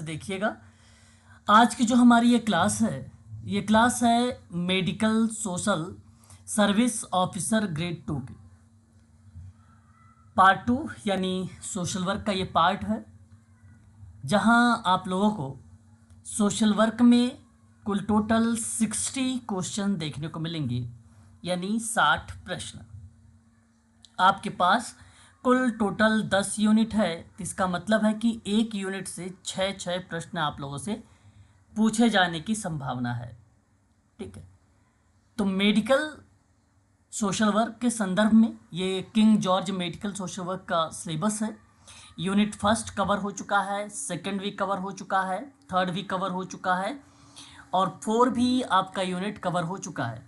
देखिएगा। आज की जो हमारी ये क्लास है medical social service officer grade 2 की पार्ट 2 यानी सोशल वर्क का ये पार्ट है, जहां आप लोगों को सोशल वर्क में कुल टोटल 60 क्वेश्चन देखने को मिलेंगे, यानी 60 प्रश्न। आपके पास कुल टोटल 10 यूनिट है, इसका मतलब है कि एक यूनिट से 6 प्रश्न आप लोगों से पूछे जाने की संभावना है। ठीक है, तो मेडिकल सोशल वर्क के संदर्भ में ये king George medical social work का सिलेबस है। यूनिट फर्स्ट कवर हो चुका है, सेकंड भी कवर हो चुका है, थर्ड भी कवर हो चुका है और 4 भी आपका यूनिट कवर हो चुका है।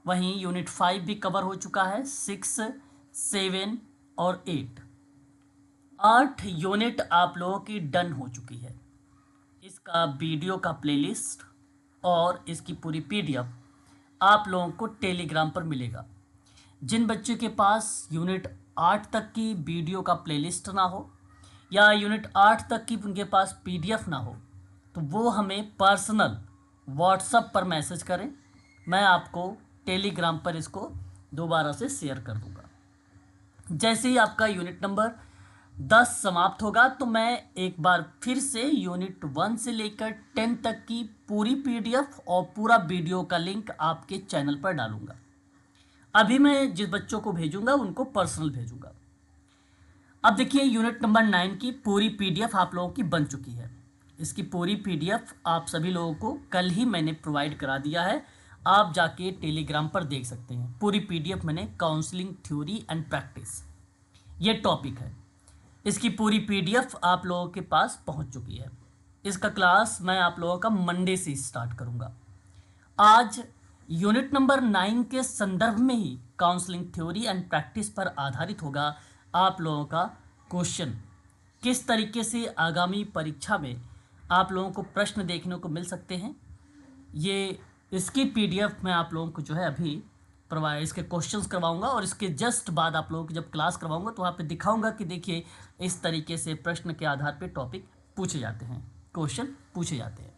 वहीं यूनिट 5 भी कवर हो चुका है, 6, 7 और 8 यूनिट आप लोगों की डन हो चुकी है। इसका वीडियो का प्लेलिस्ट और इसकी पूरी पीडीएफ आप लोगों को टेलीग्राम पर मिलेगा। जिन बच्चों के पास यूनिट 8 तक की वीडियो का प्लेलिस्ट ना हो या यूनिट 8 तक की उनके पास पीडीएफ ना हो, तो वो हमें पर्सनल व्हाट्सएप पर मैसेज करें, मैं आपको टेलीग्राम पर इसको दोबारा से शेयर कर दूंगा। जैसे ही आपका यूनिट नंबर 10 समाप्त होगा तो मैं एक बार फिर से यूनिट 1 से लेकर 10 तक की पूरी पीडीएफ और पूरा वीडियो का लिंक आपके चैनल पर डालूंगा। अभी मैं जिस बच्चों को भेजूंगा उनको पर्सनल भेजूंगा। अब देखिए, यूनिट नंबर 9 की पूरी पीडीएफ आप लोगों की बन चुकी है। इसकी पूरी पीडीएफ आप सभी लोगों को कल ही मैंने प्रोवाइड करा दिया है, आप जाके टेलीग्राम पर देख सकते हैं। पूरी पीडीएफ मैंने काउंसलिंग थ्योरी एंड प्रैक्टिस ये टॉपिक है, इसकी पूरी पीडीएफ आप लोगों के पास पहुंच चुकी है। इसका क्लास मैं आप लोगों का मंडे से स्टार्ट करूंगा। आज यूनिट नंबर 9 के संदर्भ में ही काउंसलिंग थ्योरी एंड प्रैक्टिस पर आधारित होगा आप लोगों का क्वेश्चन। किस तरीके से आगामी परीक्षा में आप लोगों को प्रश्न देखने को मिल सकते हैं, ये इसकी पीडीएफ मैं आप लोगों को जो है अभी इसके क्वेश्चंस करवाऊंगा और इसके जस्ट बाद आप लोगों की जब क्लास करवाऊंगा तो वहाँ पे दिखाऊंगा कि देखिए इस तरीके से प्रश्न के आधार पे टॉपिक पूछे जाते हैं, क्वेश्चन पूछे जाते हैं।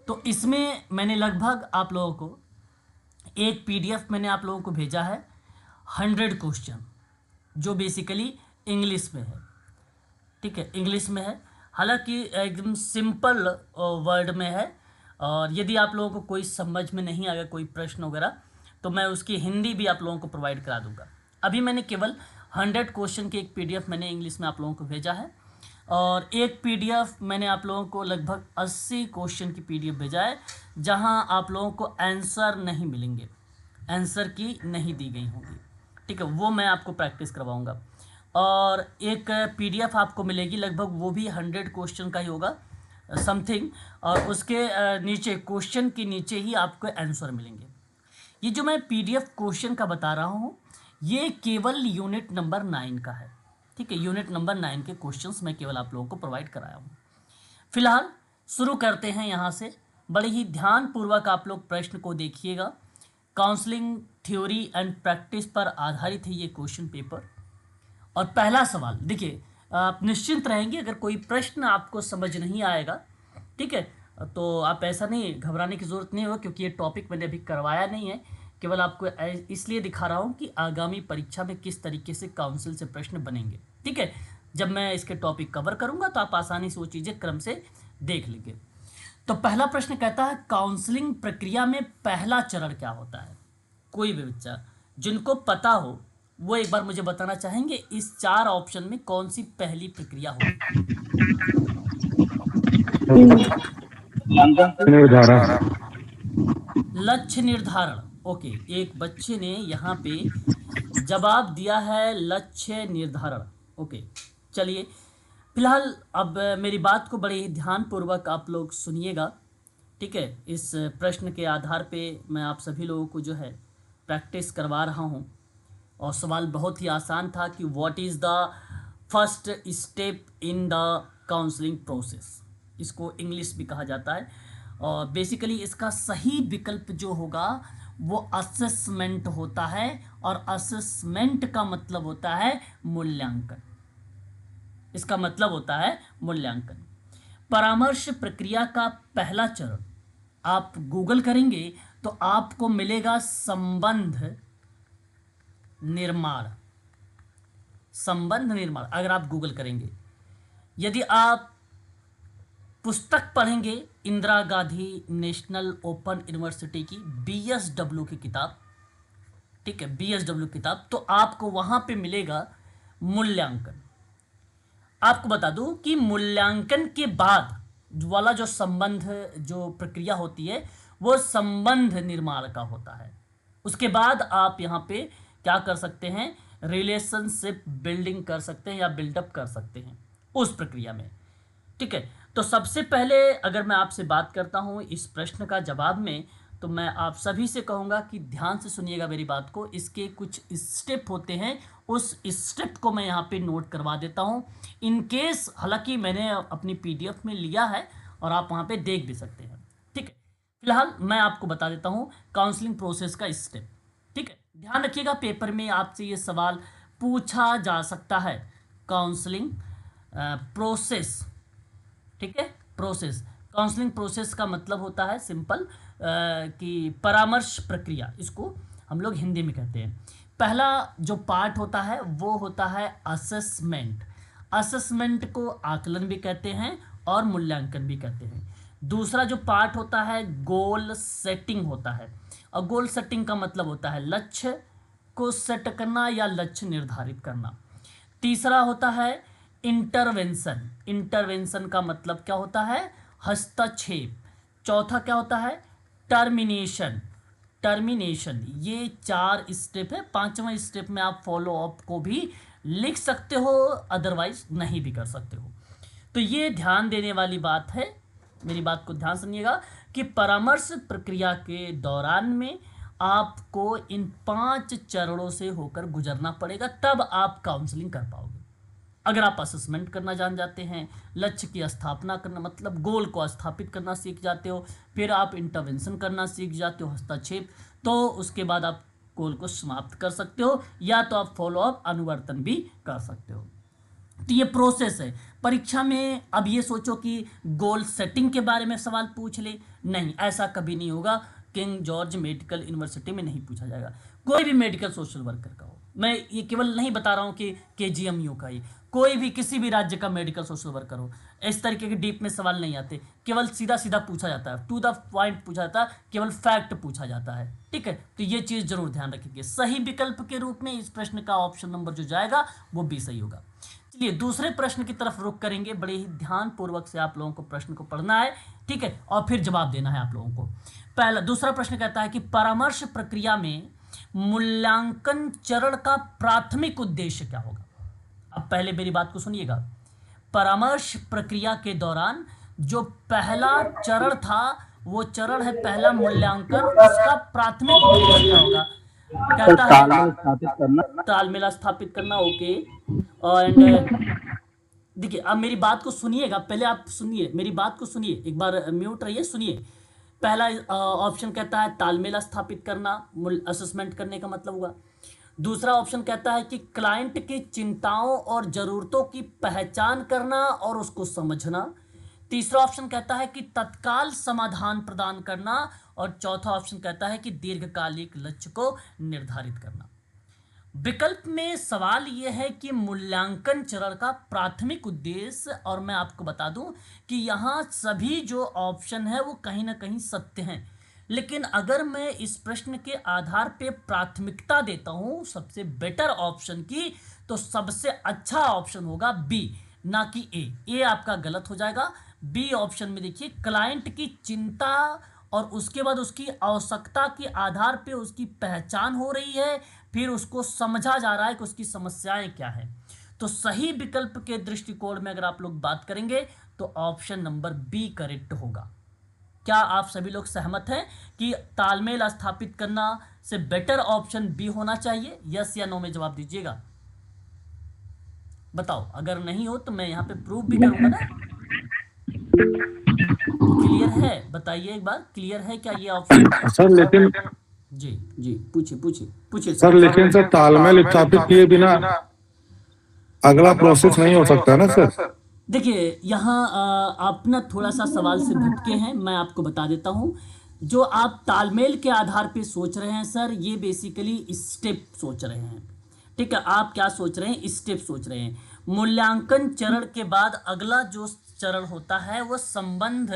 तो इसमें मैंने लगभग आप लोगों को एक पीडीएफ मैंने आप लोगों को भेजा है 100 क्वेश्चन, जो बेसिकली इंग्लिश में है। ठीक है, इंग्लिश में है, हालांकि एकदम सिंपल वर्ड में है, और यदि आप लोगों को कोई समझ में नहीं आएगा कोई प्रश्न वगैरह तो मैं उसकी हिंदी भी आप लोगों को प्रोवाइड करा दूंगा। अभी मैंने केवल 100 क्वेश्चन की एक पीडीएफ मैंने इंग्लिश में आप लोगों को भेजा है और एक पीडीएफ मैंने आप लोगों को लगभग 80 क्वेश्चन की पीडीएफ भेजा है, जहां आप लोगों को आंसर नहीं मिलेंगे, आंसर की नहीं दी गई होंगी। ठीक है, वो मैं आपको प्रैक्टिस करवाऊँगा। और एक पीडीएफ आपको मिलेगी लगभग, वो भी 100 क्वेश्चन का ही होगा समथिंग, और उसके नीचे क्वेश्चन के नीचे ही आपको आंसर मिलेंगे। ये जो मैं पीडीएफ क्वेश्चन का बता रहा हूँ ये केवल यूनिट नंबर 9 का है। ठीक है, यूनिट नंबर 9 के क्वेश्चंस मैं केवल आप लोगों को प्रोवाइड कराया हूँ। फिलहाल शुरू करते हैं यहाँ से। बड़े ही ध्यानपूर्वक आप लोग प्रश्न को देखिएगा। काउंसलिंग थ्योरी एंड प्रैक्टिस पर आधारित है ये क्वेश्चन पेपर। और पहला सवाल देखिए, आप निश्चिंत रहेंगे, अगर कोई प्रश्न आपको समझ नहीं आएगा, ठीक है, तो आप ऐसा नहीं घबराने की ज़रूरत नहीं होगा, क्योंकि ये टॉपिक मैंने अभी करवाया नहीं है, केवल आपको इसलिए दिखा रहा हूँ कि आगामी परीक्षा में किस तरीके से काउंसिल से प्रश्न बनेंगे। ठीक है, जब मैं इसके टॉपिक कवर करूँगा तो आप आसानी से वो चीज़ें क्रम से देख लेंगे। तो पहला प्रश्न कहता है, काउंसलिंग प्रक्रिया में पहला चरण क्या होता है? कोई भी बच्चा जिनको पता हो वो एक बार मुझे बताना चाहेंगे, इस 4 ऑप्शन में कौन सी पहली प्रक्रिया होगी? निर्धारण। लक्ष्य निर्धारण। ओके, एक बच्चे ने यहाँ पे जवाब दिया है लक्ष्य निर्धारण। ओके, चलिए फिलहाल अब मेरी बात को बड़े ही ध्यानपूर्वक आप लोग सुनिएगा। ठीक है, इस प्रश्न के आधार पे मैं आप सभी लोगों को जो है प्रैक्टिस करवा रहा हूँ। और सवाल बहुत ही आसान था कि what is the first step in the counselling process, इसको इंग्लिश भी कहा जाता है। और बेसिकली इसका सही विकल्प जो होगा वो असेसमेंट होता है, और असेसमेंट का मतलब होता है मूल्यांकन। इसका मतलब होता है मूल्यांकन। परामर्श प्रक्रिया का पहला चरण आप गूगल करेंगे तो आपको मिलेगा संबंध निर्माण। संबंध निर्माण अगर आप गूगल करेंगे, यदि आप पुस्तक पढ़ेंगे Indira Gandhi national open university की BSW की किताब, ठीक है, BSW किताब, तो आपको वहां पे मिलेगा मूल्यांकन। आपको बता दूं कि मूल्यांकन के बाद वाला जो संबंध जो प्रक्रिया होती है वो संबंध निर्माण का होता है। उसके बाद आप यहाँ पे क्या कर सकते हैं, रिलेशनशिप बिल्डिंग कर सकते हैं या बिल्डअप कर सकते हैं उस प्रक्रिया में, ठीक है। तो सबसे पहले अगर मैं आपसे बात करता हूँ इस प्रश्न का जवाब में, तो मैं आप सभी से कहूँगा कि ध्यान से सुनिएगा मेरी बात को। इसके कुछ स्टेप होते हैं, उस स्टेप को मैं यहाँ पे नोट करवा देता हूँ इन केस, हालांकि मैंने अपनी PDF में लिया है और आप वहाँ पे देख भी सकते हैं, ठीक है। फिलहाल मैं आपको बता देता हूँ काउंसलिंग प्रोसेस का स्टेप, ठीक है। ध्यान रखिएगा पेपर में आपसे ये सवाल पूछा जा सकता है। काउंसलिंग प्रोसेस, ठीक है, प्रोसेस, काउंसलिंग प्रोसेस का मतलब होता है सिंपल कि परामर्श प्रक्रिया, इसको हम लोग हिंदी में कहते हैं। पहला जो पार्ट होता है वो होता है असेसमेंट। असेसमेंट को आकलन भी कहते हैं और मूल्यांकन भी कहते हैं। दूसरा जो पार्ट होता है गोल सेटिंग होता है, और गोल सेटिंग का मतलब होता है लक्ष्य को सेट करना या लक्ष्य निर्धारित करना। तीसरा होता है इंटरवेंशन। इंटरवेंशन का मतलब क्या होता है, हस्तक्षेप। चौथा क्या होता है, टर्मिनेशन। टर्मिनेशन, ये 4 स्टेप है। 5वां स्टेप में आप फॉलो अप को भी लिख सकते हो, अदरवाइज नहीं भी कर सकते हो। तो ये ध्यान देने वाली बात है, मेरी बात को ध्यान सुनिएगा कि परामर्श प्रक्रिया के दौरान में आपको इन 5 चरणों से होकर गुजरना पड़ेगा, तब आप काउंसलिंग कर पाओगे। अगर आप असेसमेंट करना जान जाते हैं, लक्ष्य की स्थापना करना मतलब गोल को स्थापित करना सीख जाते हो, फिर आप इंटरवेंशन करना सीख जाते हो, हस्तक्षेप, तो उसके बाद आप गोल को समाप्त कर सकते हो, या तो आप फॉलो अप अनुवर्तन भी कर सकते हो। तो ये प्रोसेस है। परीक्षा में अब ये सोचो कि गोल सेटिंग के बारे में सवाल पूछ ले, नहीं, ऐसा कभी नहीं होगा। किंग जॉर्ज मेडिकल यूनिवर्सिटी में नहीं पूछा जाएगा। कोई भी मेडिकल सोशल वर्कर का हो, मैं ये केवल नहीं बता रहा हूँ कि KGMU का ही, कोई भी किसी भी राज्य का मेडिकल सोशल वर्कर हो, इस तरीके के डीप में सवाल नहीं आते। केवल सीधा सीधा पूछा जाता है, टू द पॉइंट पूछा जाता है, केवल फैक्ट पूछा जाता है, ठीक है। तो ये चीज़ जरूर ध्यान रखिए। सही विकल्प के रूप में इस प्रश्न का ऑप्शन नंबर जो जाएगा वो B सही होगा। चलिए दूसरे प्रश्न की तरफ रुख करेंगे। बड़े ही ध्यान पूर्वक से आप लोगों को प्रश्न को पढ़ना है, ठीक है, और फिर जवाब देना है आप लोगों को। दूसरा प्रश्न कहता है कि परामर्श प्रक्रिया में मूल्यांकन चरण का प्राथमिक उद्देश्य क्या होगा। अब पहले मेरी बात को सुनिएगा। परामर्श प्रक्रिया के दौरान जो पहला चरण था वो चरण है पहला मूल्यांकन, उसका प्राथमिक उद्देश्य क्या होगा। कहता है तालमेल स्थापित करना, ओके। एंड देखिए अब मेरी बात को सुनिएगा, पहले आप सुनिए, मेरी बात को सुनिए, एक बार म्यूट रहिए, सुनिए। पहला ऑप्शन कहता है तालमेल स्थापित करना, असेसमेंट करने का मतलब हुआ। दूसरा ऑप्शन कहता है कि क्लाइंट की चिंताओं और ज़रूरतों की पहचान करना और उसको समझना। तीसरा ऑप्शन कहता है कि तत्काल समाधान प्रदान करना, और चौथा ऑप्शन कहता है कि दीर्घकालिक लक्ष्य को निर्धारित करना। विकल्प में सवाल यह है कि मूल्यांकन चरण का प्राथमिक उद्देश्य, और मैं आपको बता दूं कि यहाँ सभी जो ऑप्शन है वो कहीं ना कहीं सत्य हैं, लेकिन अगर मैं इस प्रश्न के आधार पे प्राथमिकता देता हूँ सबसे बेटर ऑप्शन की, तो सबसे अच्छा ऑप्शन होगा B, ना कि A आपका गलत हो जाएगा। B ऑप्शन में देखिए क्लाइंट की चिंता और उसके बाद उसकी आवश्यकता के आधार पे उसकी पहचान हो रही है, फिर उसको समझा जा रहा है कि उसकी समस्याएं क्या है। तो सही विकल्प के दृष्टिकोण में अगर आप लोग बात करेंगे तो ऑप्शन नंबर B करेक्ट होगा। क्या आप सभी लोग सहमत हैं कि तालमेल स्थापित करना से बेटर ऑप्शन B होना चाहिए? यस या नो में जवाब दीजिएगा, बताओ। अगर नहीं हो तो मैं यहाँ पे प्रूव भी करूंगा ना। क्लियर है, बताइए एक बार, क्लियर है क्या ये ऑप्शन? सर लेकिन जी जी पूछिए पूछिए पूछिए सर, लेकिन सर तालमेल स्थापित किए बिना अगला प्रोसेस नहीं हो सकता ना सर। देखिए यहाँ आप ना थोड़ा सा सवाल से भटके हैं, मैं आपको बता देता हूँ। जो आप तालमेल के आधार पे सोच रहे हैं सर, ये बेसिकली स्टेप सोच रहे हैं। ठीक है, आप क्या सोच रहे हैं? स्टेप सोच रहे हैं। मूल्यांकन चरण के बाद अगला जो चरण होता है वो संबंध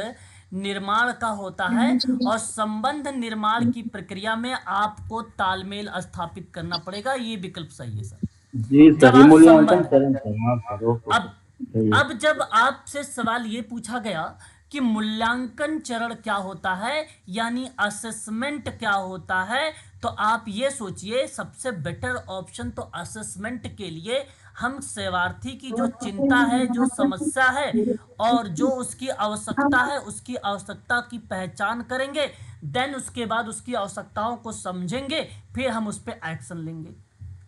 निर्माण का होता है, और संबंध निर्माण की प्रक्रिया में आपको तालमेल स्थापित करना पड़ेगा। ये विकल्प सही है सर। जी जब सर, ये आप मूल्यांकन संबंध चरण सर, हाँ सर, ओके अब सर, सही है। अब जब आपसे सवाल ये पूछा गया कि मूल्यांकन चरण क्या होता है, यानी असेसमेंट क्या होता है, तो आप ये सोचिए सबसे बेटर ऑप्शन तो असेसमेंट के लिए हम सेवार्थी की जो चिंता है, जो समस्या है, और जो उसकी आवश्यकता है, उसकी आवश्यकता की पहचान करेंगे। देन उसके बाद उसकी आवश्यकताओं को समझेंगे, फिर हम उस पर एक्शन लेंगे,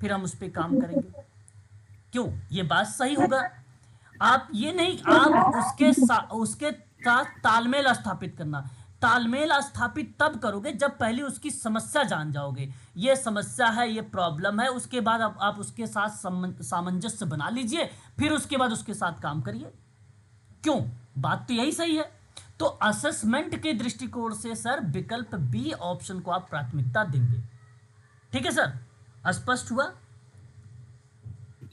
फिर हम उस पर काम करेंगे। क्यों? ये बात सही होगा। आप ये नहीं, आप उसके साथ तालमेल स्थापित करना। तालमेल स्थापित तब करोगे जब पहले उसकी समस्या जान जाओगे, ये समस्या है, ये प्रॉब्लम है, उसके बाद आप उसके साथ सामंजस्य बना लीजिए, फिर उसके बाद उसके साथ काम करिए। क्यों? बात तो यही सही है। तो असेसमेंट के दृष्टिकोण से सर विकल्प बी ऑप्शन को आप प्राथमिकता देंगे। ठीक है सर, स्पष्ट हुआ?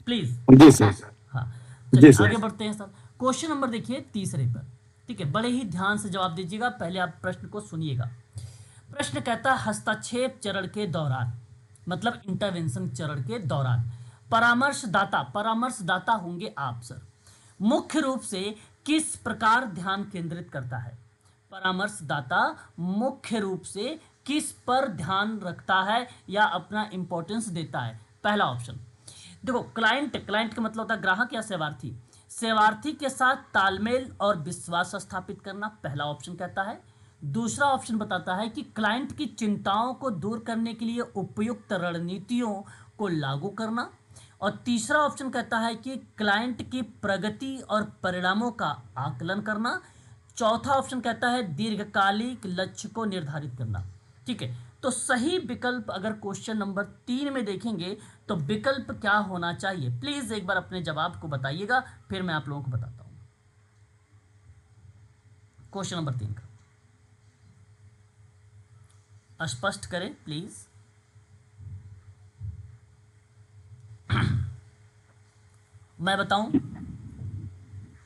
प्लीज। जी सर। हाँ, जी चलिए सर। आगे बढ़ते हैं सर। क्वेश्चन नंबर देखिए तीसरे पर। ठीक है, बड़े ही ध्यान से जवाब दीजिएगा, पहले आप प्रश्न को सुनिएगा। प्रश्न कहता है हस्तक्षेप चरण के दौरान, मतलब इंटरवेंशन चरण के दौरान परामर्शदाता होंगे आप सर, मुख्य रूप से किस प्रकार ध्यान केंद्रित करता है? परामर्शदाता मुख्य रूप से किस पर ध्यान रखता है या अपना इंपॉर्टेंस देता है? पहला ऑप्शन देखो, क्लाइंट का मतलब होता है ग्राहक या सेवार्थी। सेवार्थी के साथ तालमेल और विश्वास स्थापित करना, पहला ऑप्शन कहता है। दूसरा ऑप्शन बताता है कि क्लाइंट की चिंताओं को दूर करने के लिए उपयुक्त रणनीतियों को लागू करना, और तीसरा ऑप्शन कहता है कि क्लाइंट की प्रगति और परिणामों का आकलन करना। चौथा ऑप्शन कहता है दीर्घकालिक लक्ष्य को निर्धारित करना। ठीक है, तो सही विकल्प अगर क्वेश्चन नंबर 3 में देखेंगे तो विकल्प क्या होना चाहिए? प्लीज एक बार अपने जवाब को बताइएगा, फिर मैं आप लोगों को बताता हूं। क्वेश्चन नंबर 3 का स्पष्ट करें प्लीज। मैं बताऊं?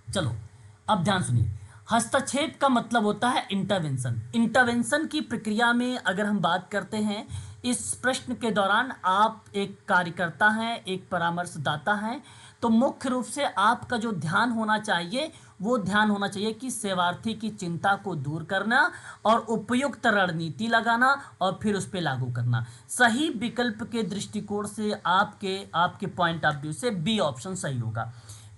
चलो, अब ध्यान सुनिए। हस्तक्षेप का मतलब होता है इंटरवेंशन। इंटरवेंशन की प्रक्रिया में अगर हम बात करते हैं, इस प्रश्न के दौरान आप एक कार्यकर्ता हैं, एक परामर्शदाता हैं, तो मुख्य रूप से आपका जो ध्यान होना चाहिए वो ध्यान होना चाहिए कि सेवार्थी की चिंता को दूर करना और उपयुक्त रणनीति लगाना और फिर उस पर लागू करना। सही विकल्प के दृष्टिकोण से आपके आपके पॉइंट ऑफ व्यू से बी ऑप्शन सही होगा।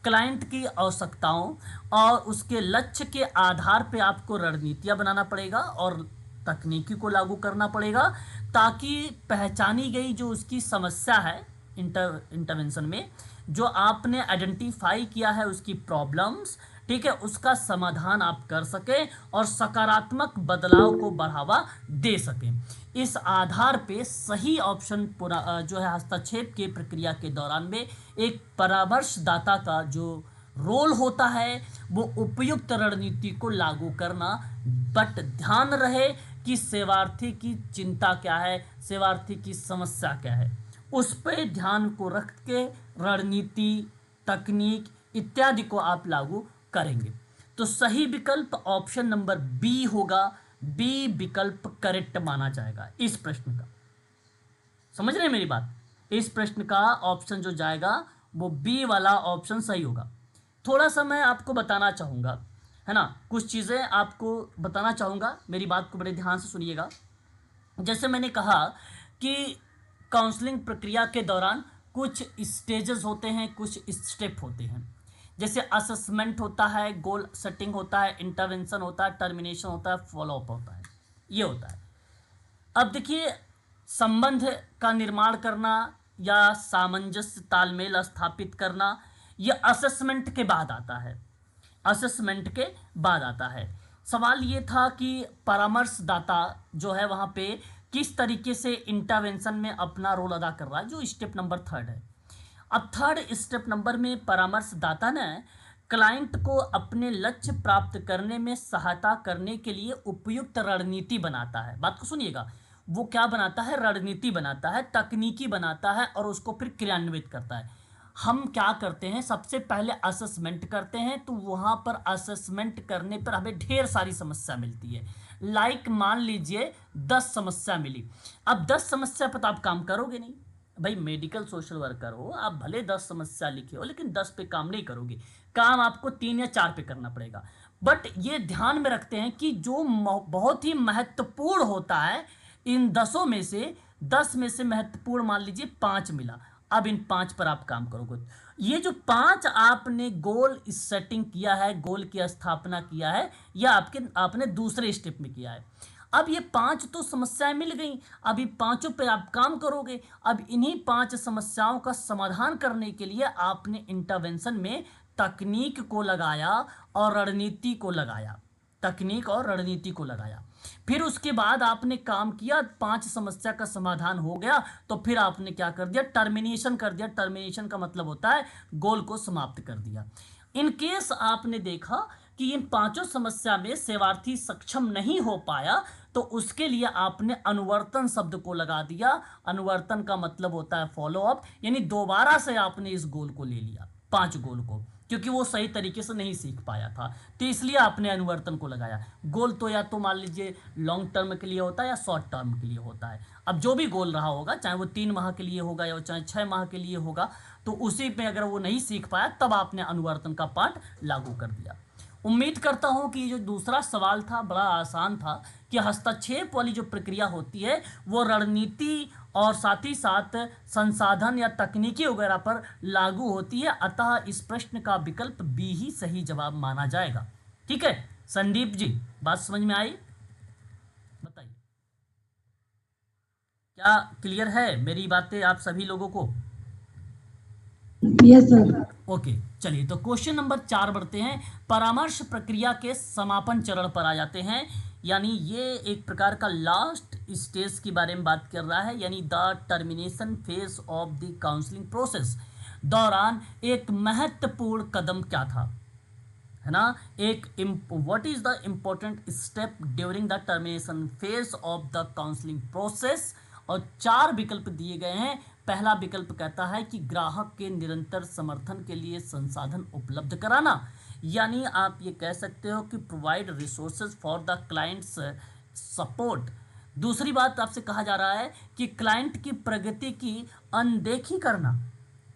क्लाइंट की आवश्यकताओं और उसके लक्ष्य के आधार पे आपको रणनीतियां बनाना पड़ेगा और तकनीकी को लागू करना पड़ेगा, ताकि पहचानी गई जो उसकी समस्या है इंटरवेंशन में, जो आपने आइडेंटिफाई किया है उसकी प्रॉब्लम्स, ठीक है, उसका समाधान आप कर सकें और सकारात्मक बदलाव को बढ़ावा दे सकें। इस आधार पे सही ऑप्शन जो है हस्तक्षेप की प्रक्रिया के दौरान में एक परामर्शदाता का जो रोल होता है वो उपयुक्त रणनीति को लागू करना, बट ध्यान रहे कि सेवार्थी की चिंता क्या है, सेवार्थी की समस्या क्या है, उस पर ध्यान को रख के रणनीति, तकनीक इत्यादि को आप लागू करेंगे। तो सही विकल्प ऑप्शन नंबर बी होगा। बी विकल्प करेक्ट माना जाएगा इस प्रश्न का। समझ रहे हैं मेरी बात? इस प्रश्न का ऑप्शन जो जाएगा वो बी वाला ऑप्शन सही होगा। थोड़ा सा मैं आपको बताना चाहूँगा, है ना, कुछ चीज़ें आपको बताना चाहूँगा, मेरी बात को बड़े ध्यान से सुनिएगा। जैसे मैंने कहा कि काउंसलिंग प्रक्रिया के दौरान कुछ स्टेजेस होते हैं, कुछ स्टेप होते हैं। जैसे असेसमेंट होता है, गोल सेटिंग होता है, इंटरवेंशन होता है, टर्मिनेशन होता है, फॉलोअप होता है, ये होता है। अब देखिए, संबंध का निर्माण करना या सामंजस्य तालमेल स्थापित करना, यह असेसमेंट के बाद आता है। असेसमेंट के बाद आता है। सवाल ये था कि परामर्शदाता जो है वहाँ पे किस तरीके से इंटरवेंशन में अपना रोल अदा कर रहा है, जो स्टेप नंबर 3 है। अब थर्ड स्टेप नंबर में परामर्शदाता ने क्लाइंट को अपने लक्ष्य प्राप्त करने में सहायता करने के लिए उपयुक्त रणनीति बनाता है। बात को सुनिएगा, वो क्या बनाता है? रणनीति बनाता है, तकनीकी बनाता है और उसको फिर क्रियान्वित करता है। हम क्या करते हैं, सबसे पहले असेसमेंट करते हैं, तो वहाँ पर असेसमेंट करने पर हमें ढेर सारी समस्या मिलती है। लाइक मान लीजिए 10 समस्या मिली, अब 10 समस्या पर तो आप काम करोगे नहीं। भाई मेडिकल सोशल वर्कर हो आप, भले 10 समस्या लिखे हो लेकिन 10 पे काम नहीं करोगे, काम आपको 3 या 4 पे करना पड़ेगा। बट ये ध्यान में रखते हैं कि जो बहुत ही महत्वपूर्ण होता है, इन 10 में से 10 में से महत्वपूर्ण मान लीजिए 5 मिला, अब इन 5 पर आप काम करोगे। ये जो 5 आपने गोल सेटिंग किया है, गोल की स्थापना किया है, या आपने दूसरे स्टेप में किया है। अब ये 5 तो समस्याएं मिल गई, अभी 5 पे आप काम करोगे। अब इन्हीं 5 समस्याओं का समाधान करने के लिए आपने इंटरवेंशन में तकनीक को लगाया और रणनीति को लगाया, तकनीक और रणनीति को लगाया। फिर उसके बाद आपने काम किया, 5 समस्या का समाधान हो गया, तो फिर आपने क्या कर दिया? टर्मिनेशन कर दिया। टर्मिनेशन का मतलब होता है गोल को समाप्त कर दिया। इन केस आपने देखा कि इन 5 समस्या में सेवार्थी सक्षम नहीं हो पाया, तो उसके लिए आपने अनुवर्तन शब्द को लगा दिया। अनुवर्तन का मतलब होता है फॉलो अप, यानी दोबारा से आपने इस गोल को ले लिया, 5 गोल को, क्योंकि वो सही तरीके से नहीं सीख पाया था, तो इसलिए आपने अनुवर्तन को लगाया। गोल तो या तो मान लीजिए लॉन्ग टर्म के लिए होता है या शॉर्ट टर्म के लिए होता है। अब जो भी गोल रहा होगा, चाहे वो 3 माह के लिए होगा या चाहे 6 माह के लिए होगा, तो उसी पे अगर वो नहीं सीख पाया तब आपने अनुवर्तन का पार्ट लागू कर दिया। उम्मीद करता हूं कि ये जो दूसरा सवाल था बड़ा आसान था, कि हस्तक्षेप वाली जो प्रक्रिया होती है वो रणनीति और साथ ही साथ संसाधन या तकनीकी वगैरह पर लागू होती है, अतः इस प्रश्न का विकल्प बी ही सही जवाब माना जाएगा। ठीक है संदीप जी, बात समझ में आई? बताइए, क्या क्लियर है मेरी बातें आप सभी लोगों को? Yes sir. ओके चलिए, तो क्वेश्चन नंबर 4 बढ़ते हैं। परामर्श प्रक्रिया के समापन चरण पर आ जाते हैं, यानी ये एक प्रकार का लास्ट स्टेज के बारे में बात कर रहा है, यानी the termination phase of the counselling process दौरान एक महत्वपूर्ण कदम क्या था, है ना? What is the important step during the termination phase of the counselling process, और 4 विकल्प दिए गए हैं। पहला विकल्प कहता है कि ग्राहक के निरंतर समर्थन के लिए संसाधन उपलब्ध कराना, यानी आप ये कह सकते हो कि provide resources for the clients support. दूसरी बात आपसे कहा जा रहा है कि क्लाइंट की प्रगति की अनदेखी करना,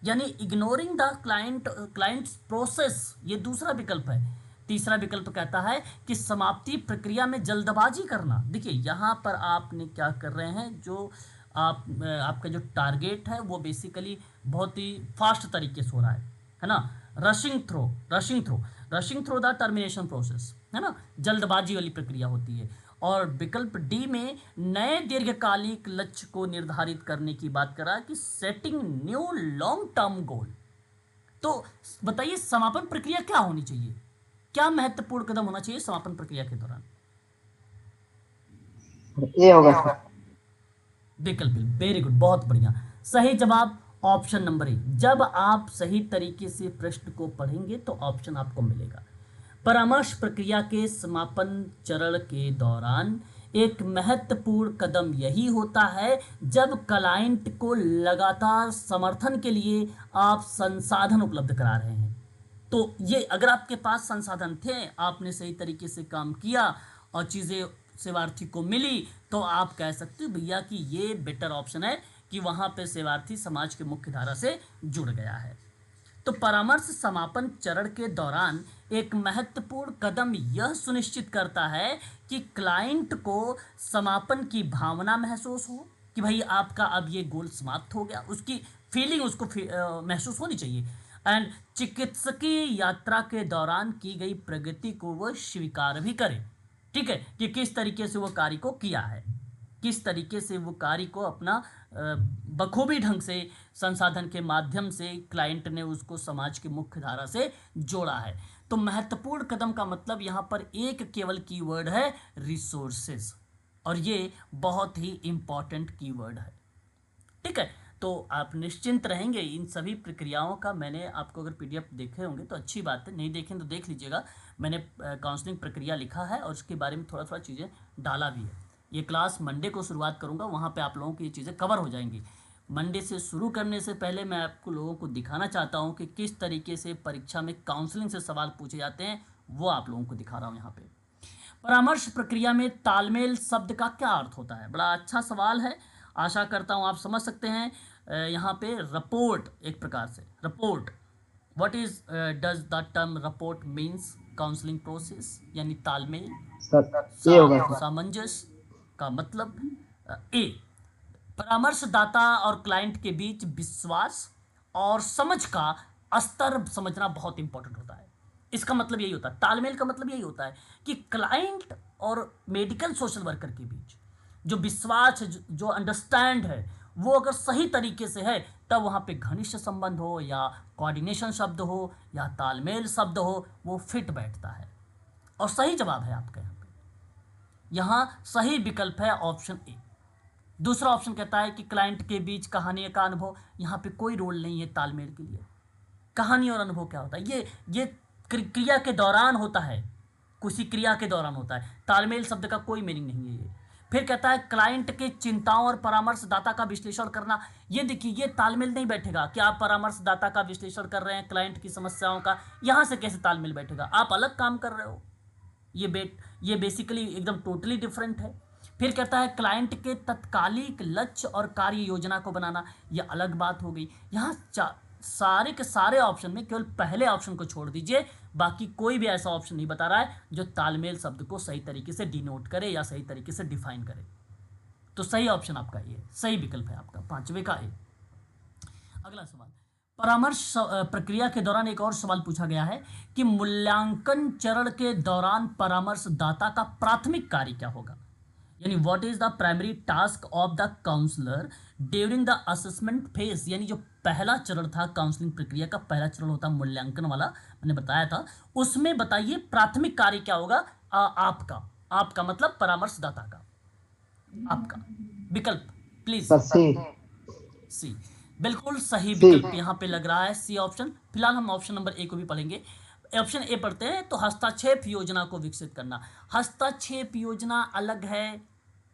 यानी इग्नोरिंग द क्लाइंट्स प्रोसेस, ये दूसरा विकल्प है। तीसरा विकल्प कहता है कि समाप्ति प्रक्रिया में जल्दबाजी करना। देखिए यहाँ पर आपने क्या कर रहे हैं, जो आपका जो टारगेट है वो बेसिकली बहुत ही फास्ट तरीके से हो रहा है ना? Rushing through the termination process, है ना? जल्दबाजी वाली प्रक्रिया होती है। और विकल्प डी में नए दीर्घकालिक लक्ष्य को निर्धारित करने की बात कर रहा है कि setting new long term goal. तो बताइए समापन प्रक्रिया क्या होनी चाहिए, क्या महत्वपूर्ण कदम होना चाहिए समापन प्रक्रिया के दौरान? ये होगा सर। विकल्प वेरी गुड, बहुत बढ़िया। सही जवाब ऑप्शन नंबर ए। जब आप सही तरीके से प्रश्न को पढ़ेंगे तो ऑप्शन आपको मिलेगा। परामर्श प्रक्रिया के समापन चरण के दौरान एक महत्वपूर्ण कदम यही होता है जब क्लाइंट को लगातार समर्थन के लिए आप संसाधन उपलब्ध करा रहे हैं। तो ये अगर आपके पास संसाधन थे, आपने सही तरीके से काम किया और चीज़ें सेवार्थी को मिली, तो आप कह सकते हो भैया कि ये बेटर ऑप्शन है कि वहाँ पे सेवार्थी समाज के मुख्य धारा से जुड़ गया है। तो परामर्श समापन चरण के दौरान एक महत्वपूर्ण कदम यह सुनिश्चित करता है कि क्लाइंट को समापन की भावना महसूस हो कि भाई आपका अब ये गोल समाप्त हो गया, उसकी फीलिंग उसको महसूस होनी चाहिए। एंड चिकित्सकीय यात्रा के दौरान की गई प्रगति को वह स्वीकार भी करे, ठीक है, कि किस तरीके से वो कार्य को किया है, किस तरीके से वो कार्य को अपना बखूबी ढंग से संसाधन के माध्यम से क्लाइंट ने उसको समाज की मुख्य धारा से जोड़ा है। तो महत्वपूर्ण कदम का मतलब यहाँ पर एक केवल कीवर्ड है रिसोर्सेज, और ये बहुत ही इंपॉर्टेंट कीवर्ड है। ठीक है, तो आप निश्चिंत रहेंगे। इन सभी प्रक्रियाओं का मैंने आपको, अगर पीडीएफ देखे होंगे तो अच्छी बात है, नहीं देखें तो देख लीजिएगा। मैंने काउंसलिंग प्रक्रिया लिखा है और उसके बारे में थोड़ा थोड़ा चीज़ें डाला भी है। ये क्लास मंडे को शुरुआत करूँगा, वहाँ पे आप लोगों की ये चीज़ें कवर हो जाएंगी। मंडे से शुरू करने से पहले मैं आपको लोगों को दिखाना चाहता हूँ कि किस तरीके से परीक्षा में काउंसलिंग से सवाल पूछे जाते हैं, वो आप लोगों को दिखा रहा हूँ यहाँ पे। परामर्श प्रक्रिया में तालमेल शब्द का क्या अर्थ होता है? बड़ा अच्छा सवाल है, आशा करता हूँ आप समझ सकते हैं। यहाँ पे रपोर्ट, एक प्रकार से report, what is does the term report means? Counselling process यानी तालमेल, सर ये होगा सर। सामंजस्य का मतलब ए, परामर्शदाता और क्लाइंट के बीच विश्वास और समझ का स्तर समझना बहुत इंपॉर्टेंट होता है। इसका मतलब यही होता है, तालमेल का मतलब यही होता है कि क्लाइंट और मेडिकल सोशल वर्कर के बीच जो विश्वास, जो अंडरस्टैंड है, वो अगर सही तरीके से है, तब वहाँ पे घनिष्ठ संबंध हो या कोऑर्डिनेशन शब्द हो या तालमेल शब्द हो, वो फिट बैठता है। और सही जवाब है आपका यहाँ पे, यहाँ सही विकल्प है ऑप्शन ए। दूसरा ऑप्शन कहता है कि क्लाइंट के बीच कहानी का अनुभव, यहाँ पे कोई रोल नहीं है तालमेल के लिए। कहानी और अनुभव क्या होता है? ये क्रिया के दौरान होता है, किसी क्रिया के दौरान होता है। तालमेल शब्द का कोई मीनिंग नहीं है ये। फिर कहता है क्लाइंट के चिंताओं और परामर्शदाता का विश्लेषण करना। ये देखिए, ये तालमेल नहीं बैठेगा कि आप परामर्शदाता का विश्लेषण कर रहे हैं क्लाइंट की समस्याओं का, यहाँ से कैसे तालमेल बैठेगा? आप अलग काम कर रहे हो। ये बेसिकली एकदम टोटली डिफरेंट है। फिर कहता है क्लाइंट के तत्कालिक लक्ष्य और कार्य योजना को बनाना, यह अलग बात हो गई। यहाँ सारे के सारे ऑप्शन में केवल पहले ऑप्शन को छोड़ दीजिए, बाकी कोई भी ऐसा ऑप्शन नहीं बता रहा है जो तालमेल शब्द को सही तरीके से डिनोट करे या सही तरीके से डिफाइन करे। तो सही ऑप्शन आपका ये सही विकल्प है आपका, पांचवे का ए। अगला सवाल, परामर्श प्रक्रिया के दौरान एक और सवाल पूछा गया है कि मूल्यांकन चरण के दौरान परामर्शदाता का प्राथमिक कार्य क्या होगा? यानी what is the primary task of the counsellor during the assessment phase. यानी जो पहला चरण था, काउंसलिंग प्रक्रिया का पहला चरण होता है मूल्यांकन वाला, मैंने बताया था, उसमें बताइए प्राथमिक कार्य क्या होगा आपका मतलब परामर्शदाता का। आपका विकल्प प्लीज। सर सी। सी, बिल्कुल सही सी। विकल्प यहाँ पे लग रहा है, सी ऑप्शन। फिलहाल हम ऑप्शन नंबर ए को भी पढ़ेंगे। ऑप्शन ए पढ़ते हैं तो हस्तक्षेप योजना को विकसित करना। हस्तक्षेप योजना अलग है,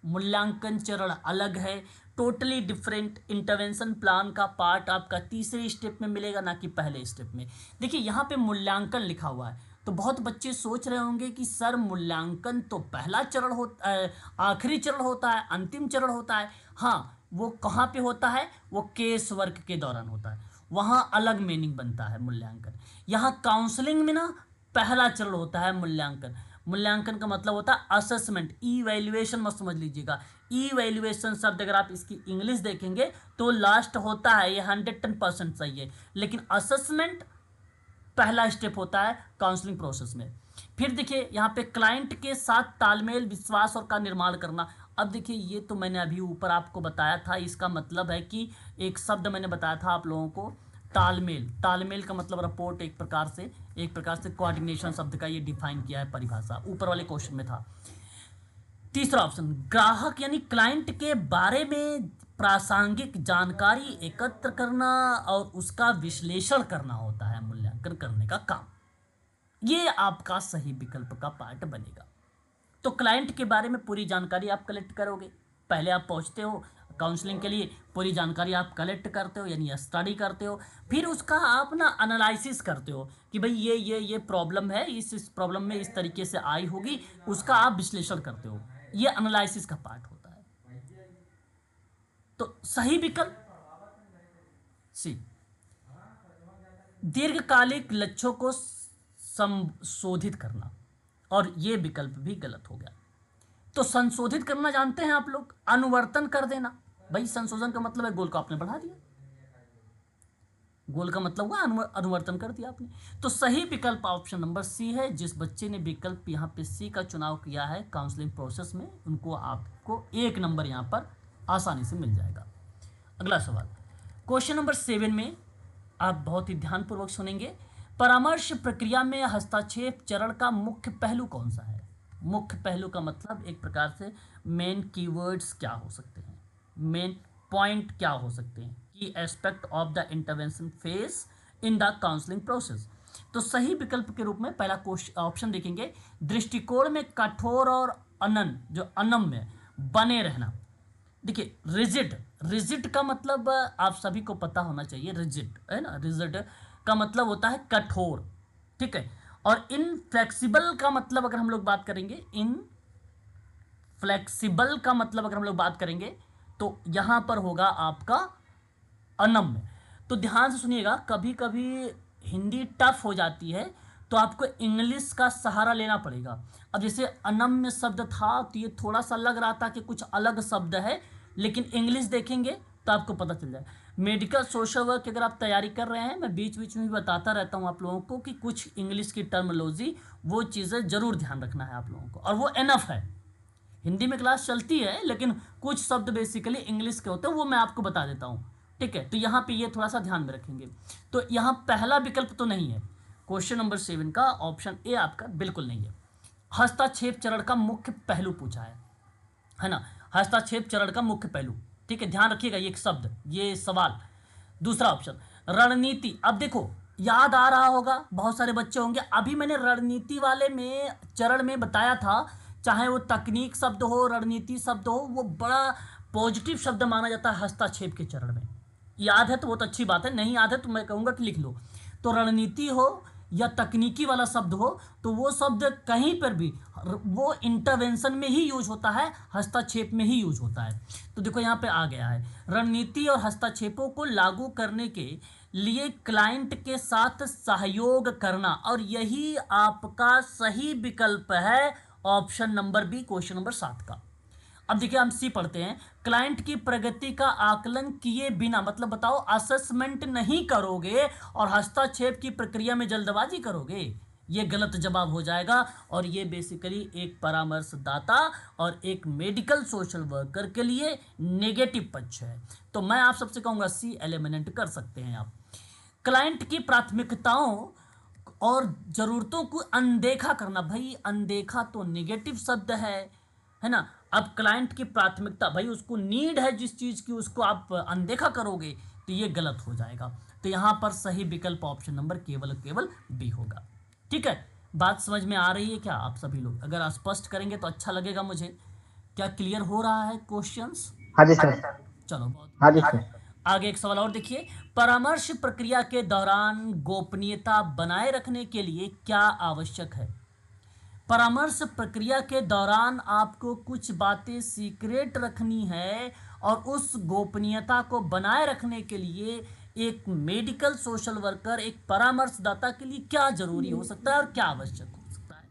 मूल्यांकन चरण अलग है, टोटली डिफरेंट। इंटरवेंशन प्लान का पार्ट आपका तीसरे स्टेप में मिलेगा, ना कि पहले स्टेप में। देखिए यहाँ पे मूल्यांकन लिखा हुआ है, तो बहुत बच्चे सोच रहे होंगे कि सर मूल्यांकन तो पहला चरण होता है, आखिरी चरण होता है, अंतिम चरण होता है। हाँ, वो कहाँ पे होता है? वो केस वर्क के दौरान होता है, वहाँ अलग मीनिंग बनता है मूल्यांकन। यहाँ काउंसलिंग में ना पहला चरण होता है मूल्यांकन। मूल्यांकन का मतलब होता है असेसमेंट, इवैल्यूएशन मत समझ लीजिएगा। इवैल्यूएशन शब्द अगर आप इसकी इंग्लिश देखेंगे तो लास्ट होता है, ये 110% सही है, लेकिन असेसमेंट पहला स्टेप होता है काउंसलिंग प्रोसेस में। फिर देखिए यहाँ पे क्लाइंट के साथ तालमेल, विश्वास और का निर्माण करना। अब देखिए ये तो मैंने अभी ऊपर आपको बताया था, इसका मतलब है कि एक शब्द मैंने बताया था आप लोगों को, तालमेल। तालमेल का मतलब रिपोर्ट, एक प्रकार से कोऑर्डिनेशन शब्द का ये डिफाइन किया है परिभाषा, ऊपर वाले क्वेश्चन में था। तीसरा ऑप्शन, ग्राहक यानी क्लाइंट के बारे में प्रासंगिक जानकारी एकत्र करना और उसका विश्लेषण करना होता है मूल्यांकन करने का काम। ये आपका सही विकल्प का पार्ट बनेगा। तो क्लाइंट के बारे में पूरी जानकारी आप कलेक्ट करोगे। पहले आप पहुंचते हो काउंसलिंग के लिए, पूरी जानकारी आप कलेक्ट करते हो यानी स्टडी करते हो, फिर उसका आप ना एनालिसिस करते हो कि भाई ये प्रॉब्लम है, इस प्रॉब्लम में इस तरीके से आई होगी, उसका आप विश्लेषण करते हो। ये एनालिसिस का पार्ट होता है। तो सही विकल्प सी, दीर्घकालिक लक्ष्यों को संशोधित करना, और ये विकल्प भी गलत हो गया। तो संशोधित करना जानते हैं आप लोग, अनुवर्तन कर देना। भाई संशोधन का मतलब है गोल को आपने बढ़ा दिया, गोल का मतलब हुआ अनुवर्तन कर दिया आपने। तो सही विकल्प ऑप्शन नंबर सी है। जिस बच्चे ने विकल्प यहाँ पे सी का चुनाव किया है काउंसलिंग प्रोसेस में, उनको आपको 1 नंबर यहाँ पर आसानी से मिल जाएगा। अगला सवाल, क्वेश्चन नंबर 7 में आप बहुत ही ध्यानपूर्वक सुनेंगे। परामर्श प्रक्रिया में हस्तक्षेप चरण का मुख्य पहलू कौन सा है? मुख्य पहलू का मतलब एक प्रकार से मेन कीवर्ड्स क्या हो सकते हैं, मेन पॉइंट क्या हो सकते हैं, की aspect of the intervention phase in the counselling process. तो सही विकल्प के रूप में पहला क्वेश्चन ऑप्शन देखेंगे, दृष्टिकोण में कठोर और जो अनम्य बने रहना। देखिए रिजिड, रिजिड का मतलब आप सभी को पता होना चाहिए, रिजिड है ना, रिजिड का मतलब होता है कठोर, ठीक है। और इनफ्लेक्सिबल का मतलब अगर हम लोग बात करेंगे, इनफ्लेक्सिबल का मतलब अगर हम लोग बात करेंगे तो यहां पर होगा आपका अनम्य। तो ध्यान से सुनिएगा, कभी कभी हिंदी टफ हो जाती है तो आपको इंग्लिश का सहारा लेना पड़ेगा। अब जैसे अनम्य शब्द था तो ये थोड़ा सा लग रहा था कि कुछ अलग शब्द है, लेकिन इंग्लिश देखेंगे तो आपको पता चल जाए। मेडिकल सोशल वर्क अगर आप तैयारी कर रहे हैं, मैं बीच बीच में भी बताता रहता हूँ आप लोगों को कि कुछ इंग्लिश की टर्मिनोलॉजी, वो चीज़ें ज़रूर ध्यान रखना है आप लोगों को, और वो एनफ है। हिंदी में क्लास चलती है लेकिन कुछ शब्द बेसिकली इंग्लिश के होते हैं, वो मैं आपको बता देता हूँ, ठीक है। तो यहाँ पे ये थोड़ा सा ध्यान में रखेंगे। तो यहाँ पहला विकल्प तो नहीं है, क्वेश्चन नंबर 7 का ऑप्शन ए आपका बिल्कुल नहीं है। हस्तक्षेप चरण का मुख्य पहलू पूछा है ना, हस्तक्षेप चरण का मुख्य पहलू, ठीक है, ध्यान रखिएगा ये एक शब्द, ये सवाल। दूसरा ऑप्शन रणनीति। अब देखो याद आ रहा होगा, बहुत सारे बच्चे होंगे, अभी मैंने रणनीति वाले में चरण में बताया था, चाहे वो तकनीक शब्द हो, रणनीति शब्द हो, वो बड़ा पॉजिटिव शब्द माना जाता है हस्तक्षेप के चरण में। याद है तो बहुत अच्छी बात है, नहीं याद है तो मैं कहूँगा कि लिख लो। तो रणनीति हो या तकनीकी वाला शब्द हो तो वो शब्द कहीं पर भी वो इंटरवेंशन में ही यूज होता है, हस्तक्षेप में ही यूज होता है। तो देखो यहाँ पे आ गया है, रणनीति और हस्तक्षेपों को लागू करने के लिए क्लाइंट के साथ सहयोग करना, और यही आपका सही विकल्प है, option number B, question number 7 का। अब देखिए हम सी पढ़ते हैं, क्लाइंट की प्रगति का आकलन किए बिना, मतलब बताओ असेसमेंट नहीं करोगे और हस्तक्षेप की प्रक्रिया में जल्दबाजी करोगे, ये गलत जवाब हो जाएगा। और ये बेसिकली एक परामर्शदाता और एक मेडिकल सोशल वर्कर के लिए नेगेटिव पक्ष है। तो मैं आप सबसे कहूँगा सी एलिमिनेट कर सकते हैं आप। क्लाइंट की प्राथमिकताओं और ज़रूरतों को अनदेखा करना, भाई अनदेखा तो नेगेटिव शब्द है ना। अब क्लाइंट की प्राथमिकता, भाई उसको नीड है जिस चीज़ की, उसको आप अनदेखा करोगे तो ये गलत हो जाएगा। तो यहाँ पर सही विकल्प ऑप्शन नंबर केवल केवल बी होगा, ठीक है। बात समझ में आ रही है क्या आप सभी लोग? अगर स्पष्ट करेंगे तो अच्छा लगेगा मुझे। क्या क्लियर हो रहा है क्वेश्चंस? हाँ जी सर। चलो बहुत हाँ जी बढ़िया। सर। आगे एक सवाल और देखिए, परामर्श प्रक्रिया के दौरान गोपनीयता बनाए रखने के लिए क्या आवश्यक है? परामर्श प्रक्रिया के दौरान आपको कुछ बातें सीक्रेट रखनी है, और उस गोपनीयता को बनाए रखने के लिए एक मेडिकल सोशल वर्कर, एक परामर्शदाता के लिए क्या जरूरी हो सकता है और क्या आवश्यक हो सकता है?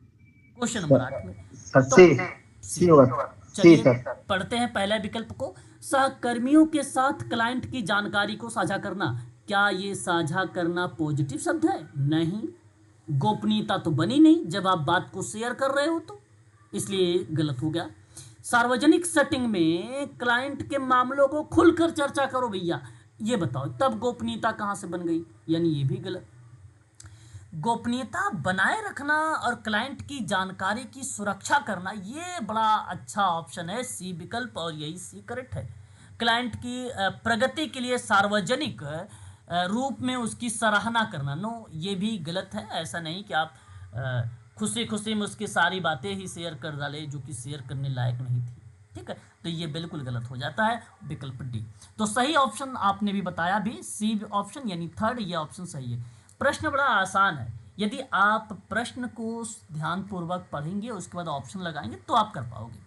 क्वेश्चन नंबर 8 में। सर तो सी, सी सी, होगा। सी चलिए सर। पढ़ते हैं पहले विकल्प को। सहकर्मियों के साथ क्लाइंट की जानकारी को साझा करना, क्या ये साझा करना पॉजिटिव शब्द है? नहीं, गोपनीयता तो बनी नहीं जब आप बात को शेयर कर रहे हो, तो इसलिए गलत हो गया। सार्वजनिक सेटिंग में क्लाइंट के मामलों को खुलकर चर्चा करो, भैया ये बताओ तब गोपनीयता कहाँ से बन गई? यानी ये भी गलत। गोपनीयता बनाए रखना और क्लाइंट की जानकारी की सुरक्षा करना, ये बड़ा अच्छा ऑप्शन है सी विकल्प, और यही सी करेक्ट है। क्लाइंट की प्रगति के लिए सार्वजनिक रूप में उसकी सराहना करना, नो ये भी गलत है। ऐसा नहीं कि आप खुशी खुशी में उसकी सारी बातें ही शेयर कर डाले जो कि शेयर करने लायक नहीं थी, ठीक है। तो ये बिल्कुल गलत हो जाता है, विकल्प डी। तो सही ऑप्शन आपने भी बताया भी, सी ऑप्शन यानी थर्ड, ये ऑप्शन सही है। प्रश्न बड़ा आसान है, यदि आप प्रश्न को ध्यानपूर्वक पढ़ेंगे उसके बाद ऑप्शन लगाएंगे तो आप कर पाओगे।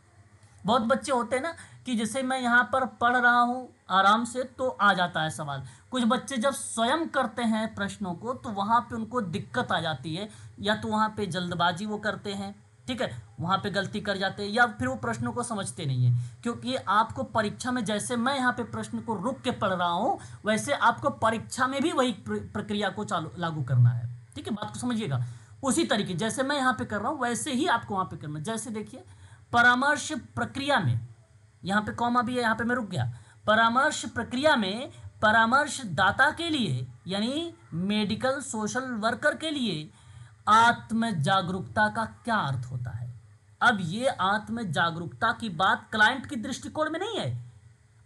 बहुत बच्चे होते हैं ना कि जैसे मैं यहाँ पर पढ़ रहा हूँ आराम से तो आ जाता है सवाल, कुछ बच्चे जब स्वयं करते हैं प्रश्नों को तो वहाँ पे उनको दिक्कत आ जाती है, या तो वहाँ पे जल्दबाजी वो करते हैं, ठीक है, वहाँ पे गलती कर जाते हैं, या फिर वो प्रश्नों को समझते नहीं है। क्योंकि आपको परीक्षा में, जैसे मैं यहाँ पे प्रश्न को रुक के पढ़ रहा हूँ, वैसे आपको परीक्षा में भी वही प्रक्रिया को लागू करना है, ठीक है, बात को समझिएगा। उसी तरीके जैसे मैं यहाँ पे कर रहा हूँ वैसे ही आपको वहाँ पे करना। जैसे देखिए, परामर्श प्रक्रिया में, यहाँ पे कॉमा भी है, यहाँ पे मैं रुक गया। परामर्श प्रक्रिया में परामर्शदाता के लिए यानी मेडिकल सोशल वर्कर के लिए आत्म जागरूकता का क्या अर्थ होता है? अब ये आत्म जागरूकता की बात क्लाइंट के दृष्टिकोण में नहीं है,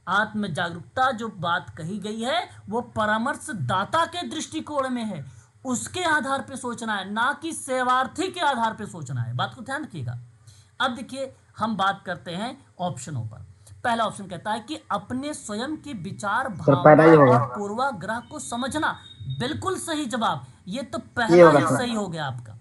आत्म जागरूकता जो बात कही गई है वो परामर्शदाता के दृष्टिकोण में है, उसके आधार पे सोचना है, ना कि सेवार्थी के आधार पे सोचना है। बात को ध्यान रखिएगा। अब देखिए हम बात करते हैं ऑप्शनों पर। पहला ऑप्शन कहता है कि अपने स्वयं के विचार, सर पहला भावना ही होगा। और पूर्वाग्रह को समझना। बिल्कुल सही जवाब, ये तो ये पहला होगा ही सर। सही हो गया आपका।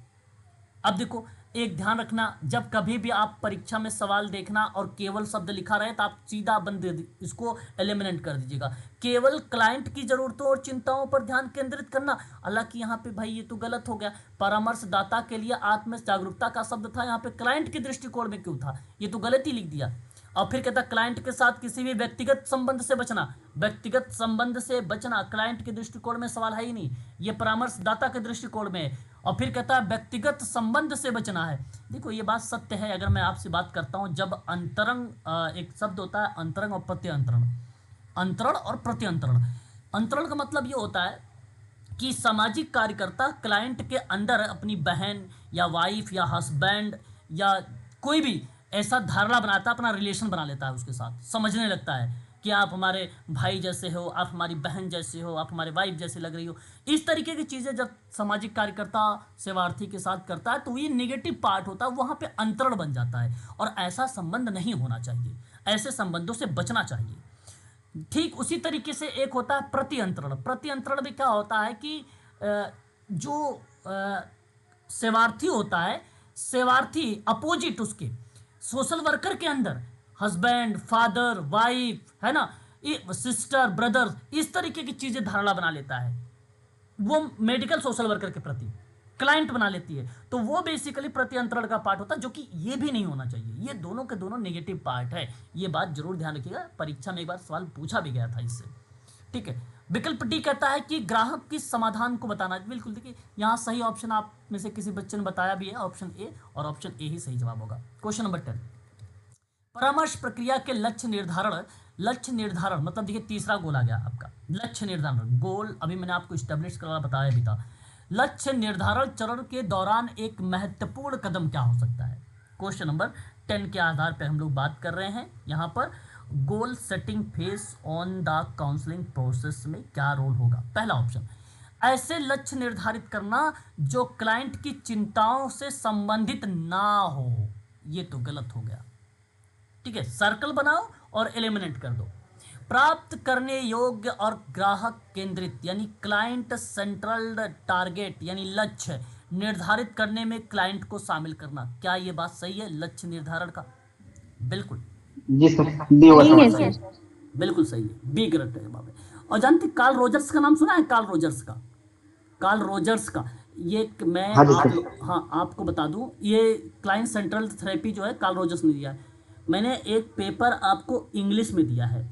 अब देखो, एक ध्यान रखना, जब कभी भी आप परीक्षा में सवाल देखना और केवल शब्द लिखा रहे तो आप सीधा बंद इसको एलिमिनेट कर दीजिएगा। केवल क्लाइंट की जरूरतों और चिंताओं पर ध्यान केंद्रित करना। हालांकि यहाँ पे भाई ये तो गलत हो गया, परामर्शदाता के लिए आत्म जागरूकता का शब्द था, यहाँ पे क्लाइंट के दृष्टिकोण में क्यों था, ये तो गलत ही लिख दिया। और फिर कहता क्लाइंट के साथ किसी भी व्यक्तिगत संबंध से बचना। व्यक्तिगत संबंध से बचना क्लाइंट के दृष्टिकोण में सवाल है ही नहीं, ये परामर्शदाता के दृष्टिकोण में है। और फिर कहता है व्यक्तिगत संबंध से बचना है। देखो ये बात सत्य है। अगर मैं आपसे बात करता हूं, जब अंतरंग, एक शब्द होता है अंतरंग और प्रत्यंतरण, अंतरण और प्रत्यंतरण। अंतरण का मतलब ये होता है कि सामाजिक कार्यकर्ता क्लाइंट के अंदर अपनी बहन या वाइफ या हस्बैंड या कोई भी ऐसा धारणा बनाता है, अपना रिलेशन बना लेता है उसके साथ, समझने लगता है कि आप हमारे भाई जैसे हो, आप हमारी बहन जैसे हो, आप हमारे वाइफ जैसे लग रही हो। इस तरीके की चीज़ें जब सामाजिक कार्यकर्ता सेवार्थी के साथ करता है तो ये नेगेटिव पार्ट होता है, वहाँ पे अंतरण बन जाता है। और ऐसा संबंध नहीं होना चाहिए, ऐसे संबंधों से बचना चाहिए। ठीक उसी तरीके से एक होता है प्रतिअंतरण। प्रतिअंतरण में क्या होता है कि जो सेवार्थी होता है, सेवार्थी अपोजिट उसके सोशल वर्कर के अंदर हस्बैंड, फादर, वाइफ, है ना, ये सिस्टर, ब्रदर, इस तरीके की चीजें धारणा बना लेता है वो मेडिकल सोशल वर्कर के प्रति, क्लाइंट बना लेती है। तो वो बेसिकली प्रतिअंतरण का पार्ट होता है, जो कि ये भी नहीं होना चाहिए। ये दोनों के दोनों नेगेटिव पार्ट है, ये बात जरूर ध्यान रखिएगा। परीक्षा में एक बार सवाल पूछा भी गया था इससे। ठीक है। विकल्प डी कहता है कि ग्राहक की समाधान को बताना। बिल्कुल, देखिए यहाँ सही ऑप्शन आप में से किसी बच्चे ने बताया भी है, ऑप्शन ए, और ऑप्शन ए ही सही जवाब होगा। क्वेश्चन नंबर 10, परामर्श प्रक्रिया के लक्ष्य निर्धारण। लक्ष्य निर्धारण मतलब देखिए तीसरा गोल आ गया आपका, लक्ष्य निर्धारण। गोल अभी मैंने आपको स्टैब्लिश करना बताया भी था। लक्ष्य निर्धारण चरण के दौरान एक महत्वपूर्ण कदम क्या हो सकता है। क्वेश्चन नंबर 10 के आधार पर हम लोग बात कर रहे हैं। यहाँ पर goal setting phase on the counselling process में क्या रोल होगा। पहला ऑप्शन, ऐसे लक्ष्य निर्धारित करना जो क्लाइंट की चिंताओं से संबंधित ना हो। ये तो गलत हो गया। ठीक है, सर्कल बनाओ और एलिमिनेट कर दो। प्राप्त करने योग्य और ग्राहक केंद्रित यानी क्लाइंट सेंट्रल टारगेट यानी लक्ष्य निर्धारित करने में क्लाइंट को शामिल करना। क्या ये बात सही है लक्ष्य निर्धारण का? बिल्कुल जी सर, डी होगा सर। बिल्कुल सही है, बी करेक्ट है जवाब है। और जानते कार्ल रोजर्स का नाम सुना है? कार्ल रोजर्स का, कार्ल रोजर्स का ये मैं हाँ जी आप सर। हाँ आपको बता दूं, ये क्लाइंट सेंट्रल थेरेपी जो है कार्ल रोजर्स ने दिया है। मैंने एक पेपर आपको इंग्लिश में दिया है।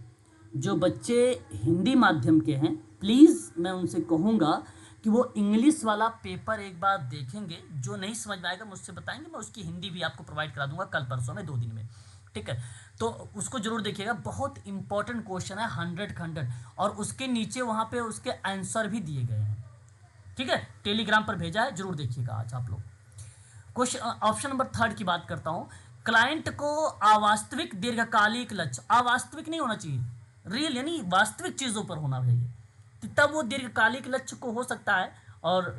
जो बच्चे हिंदी माध्यम के हैं प्लीज़ मैं उनसे कहूँगा कि वो इंग्लिश वाला पेपर एक बार देखेंगे। जो नहीं समझ में आएगा मुझसे बताएंगे, मैं उसकी हिंदी भी आपको प्रोवाइड करा दूंगा कल परसों में, 2 दिन में। ठीक है, तो उसको जरूर देखिएगा, बहुत इंपॉर्टेंट क्वेश्चन है, 100 का 100। और उसके नीचे वहाँ पे उसके आंसर भी दिए गए हैं। ठीक है, टेलीग्राम पर भेजा है, जरूर देखिएगा आज आप लोग। क्वेश्चन ऑप्शन नंबर 3 की बात करता हूँ। क्लाइंट को अवास्तविक दीर्घकालिक लक्ष्य, अवास्तविक नहीं होना चाहिए, रियल यानी वास्तविक चीज़ों पर होना चाहिए, तब वो दीर्घकालिक लक्ष्य को हो सकता है। और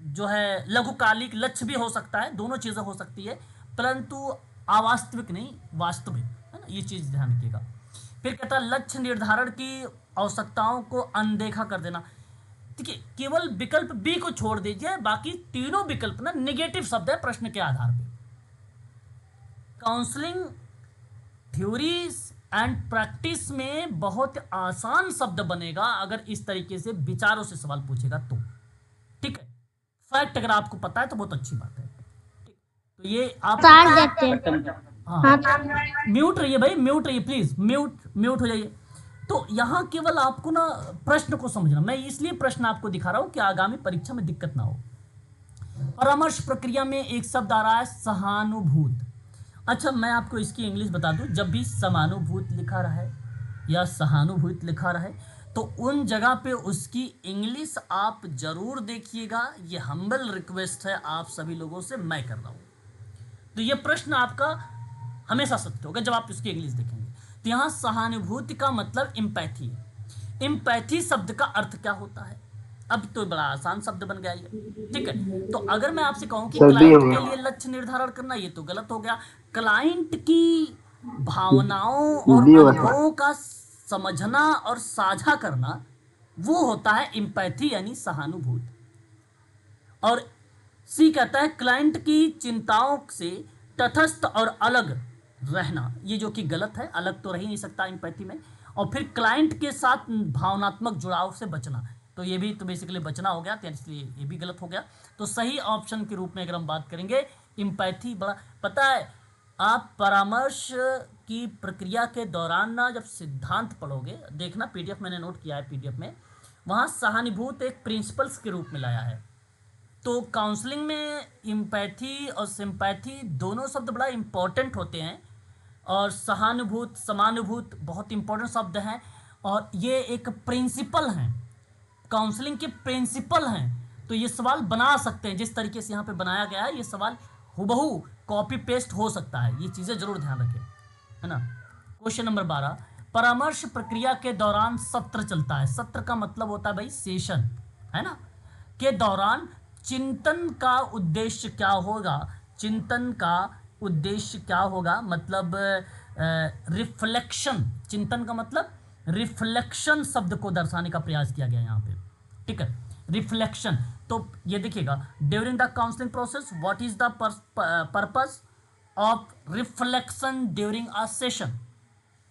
जो है लघुकालिक लक्ष्य भी हो सकता है, दोनों चीज़ें हो सकती है, परंतु अवास्तविक नहीं, वास्तविक, है ना, ये चीज़ ध्यान रखिएगा। फिर कहता है लक्ष्य निर्धारण की आवश्यकताओं को अनदेखा कर देना। देखिए केवल विकल्प बी को छोड़ दीजिए, बाकी तीनों विकल्प ना निगेटिव शब्द है प्रश्न के आधार पे। काउंसलिंग थ्योरीज एंड प्रैक्टिस में बहुत आसान शब्द बनेगा अगर इस तरीके से विचारों से सवाल पूछेगा तो। ठीक है, फैक्ट अगर आपको पता है तो बहुत अच्छी बात है। तो ये आप हाँ म्यूट रहिए भाई, म्यूट रहिए प्लीज, म्यूट हो जाइए। तो यहाँ केवल आपको ना प्रश्न को समझना, मैं इसलिए प्रश्न आपको दिखा रहा हूँ कि आगामी परीक्षा में दिक्कत ना हो। परामर्श प्रक्रिया में एक शब्द आ रहा है सहानुभूत। अच्छा मैं आपको इसकी इंग्लिश बता दूं, जब भी समानुभूत लिखा रहे या सहानुभूत लिखा रहे तो उन जगह पे उसकी इंग्लिश आप जरूर देखिएगा। ये हम्बल रिक्वेस्ट है आप सभी लोगों से मैं कर रहा हूँ। तो ये प्रश्न आपका हमेशा सत्य होगा जब आप इसकी इंग्लिश देखेंगे। तो यहाँ सहानुभूति का मतलब इम्पैथी है। इम्पैथी शब्द का अर्थ क्या होता है? अब तो बड़ा आसान शब्द बन गया ये, ठीक है। तो अगर मैं आपसे कहूं कि सर बी क्लाइंट हो के गया। लिए लक्ष्य निर्धारण करना, ये तो गलत हो गया। क्लाइंट की भावनाओं और बी होगा सर। अनुभवों का समझना और साझा करना, वो होता है इम्पैथी यानी सहानुभूति। और सी कहता है क्लाइंट की चिंताओं से तटस्थ और अलग रहना, ये जो कि गलत है, अलग तो रह ही नहीं सकता इम्पैथी में। और फिर क्लाइंट के साथ भावनात्मक जुड़ाव से बचना, तो ये भी तो बेसिकली बचना हो गया, तो इसलिए ये भी गलत हो गया। तो सही ऑप्शन के रूप में अगर हम बात करेंगे इम्पैथी, बड़ा पता है आप परामर्श की प्रक्रिया के दौरान ना जब सिद्धांत पढ़ोगे, देखना पीडीएफ मैंने नोट किया है, पीडीएफ में वहाँ सहानुभूति एक प्रिंसिपल्स के रूप में लाया है। तो काउंसलिंग में इम्पैथी और सिंपैथी दोनों शब्द बड़ा इम्पोर्टेंट होते हैं, और सहानुभूत समानुभूत बहुत इम्पोर्टेंट शब्द हैं, और ये एक प्रिंसिपल हैं, काउंसलिंग के प्रिंसिपल हैं। तो ये सवाल बना सकते हैं, जिस तरीके से यहाँ पे बनाया गया है ये सवाल हुबहू कॉपी पेस्ट हो सकता है, ये चीज़ें जरूर ध्यान रखें, है ना। क्वेश्चन नंबर 12, परामर्श प्रक्रिया के दौरान सत्र चलता है। सत्र का मतलब होता है भाई सेशन, है ना। के दौरान चिंतन का उद्देश्य क्या होगा? चिंतन का उद्देश्य क्या होगा? मतलब रिफ्लेक्शन, चिंतन का मतलब रिफ्लेक्शन शब्द को दर्शाने का प्रयास किया गया यहाँ पे, ठीक है, रिफ्लेक्शन। तो ये देखिएगा, during the counselling process what is the purpose of reflection during a session,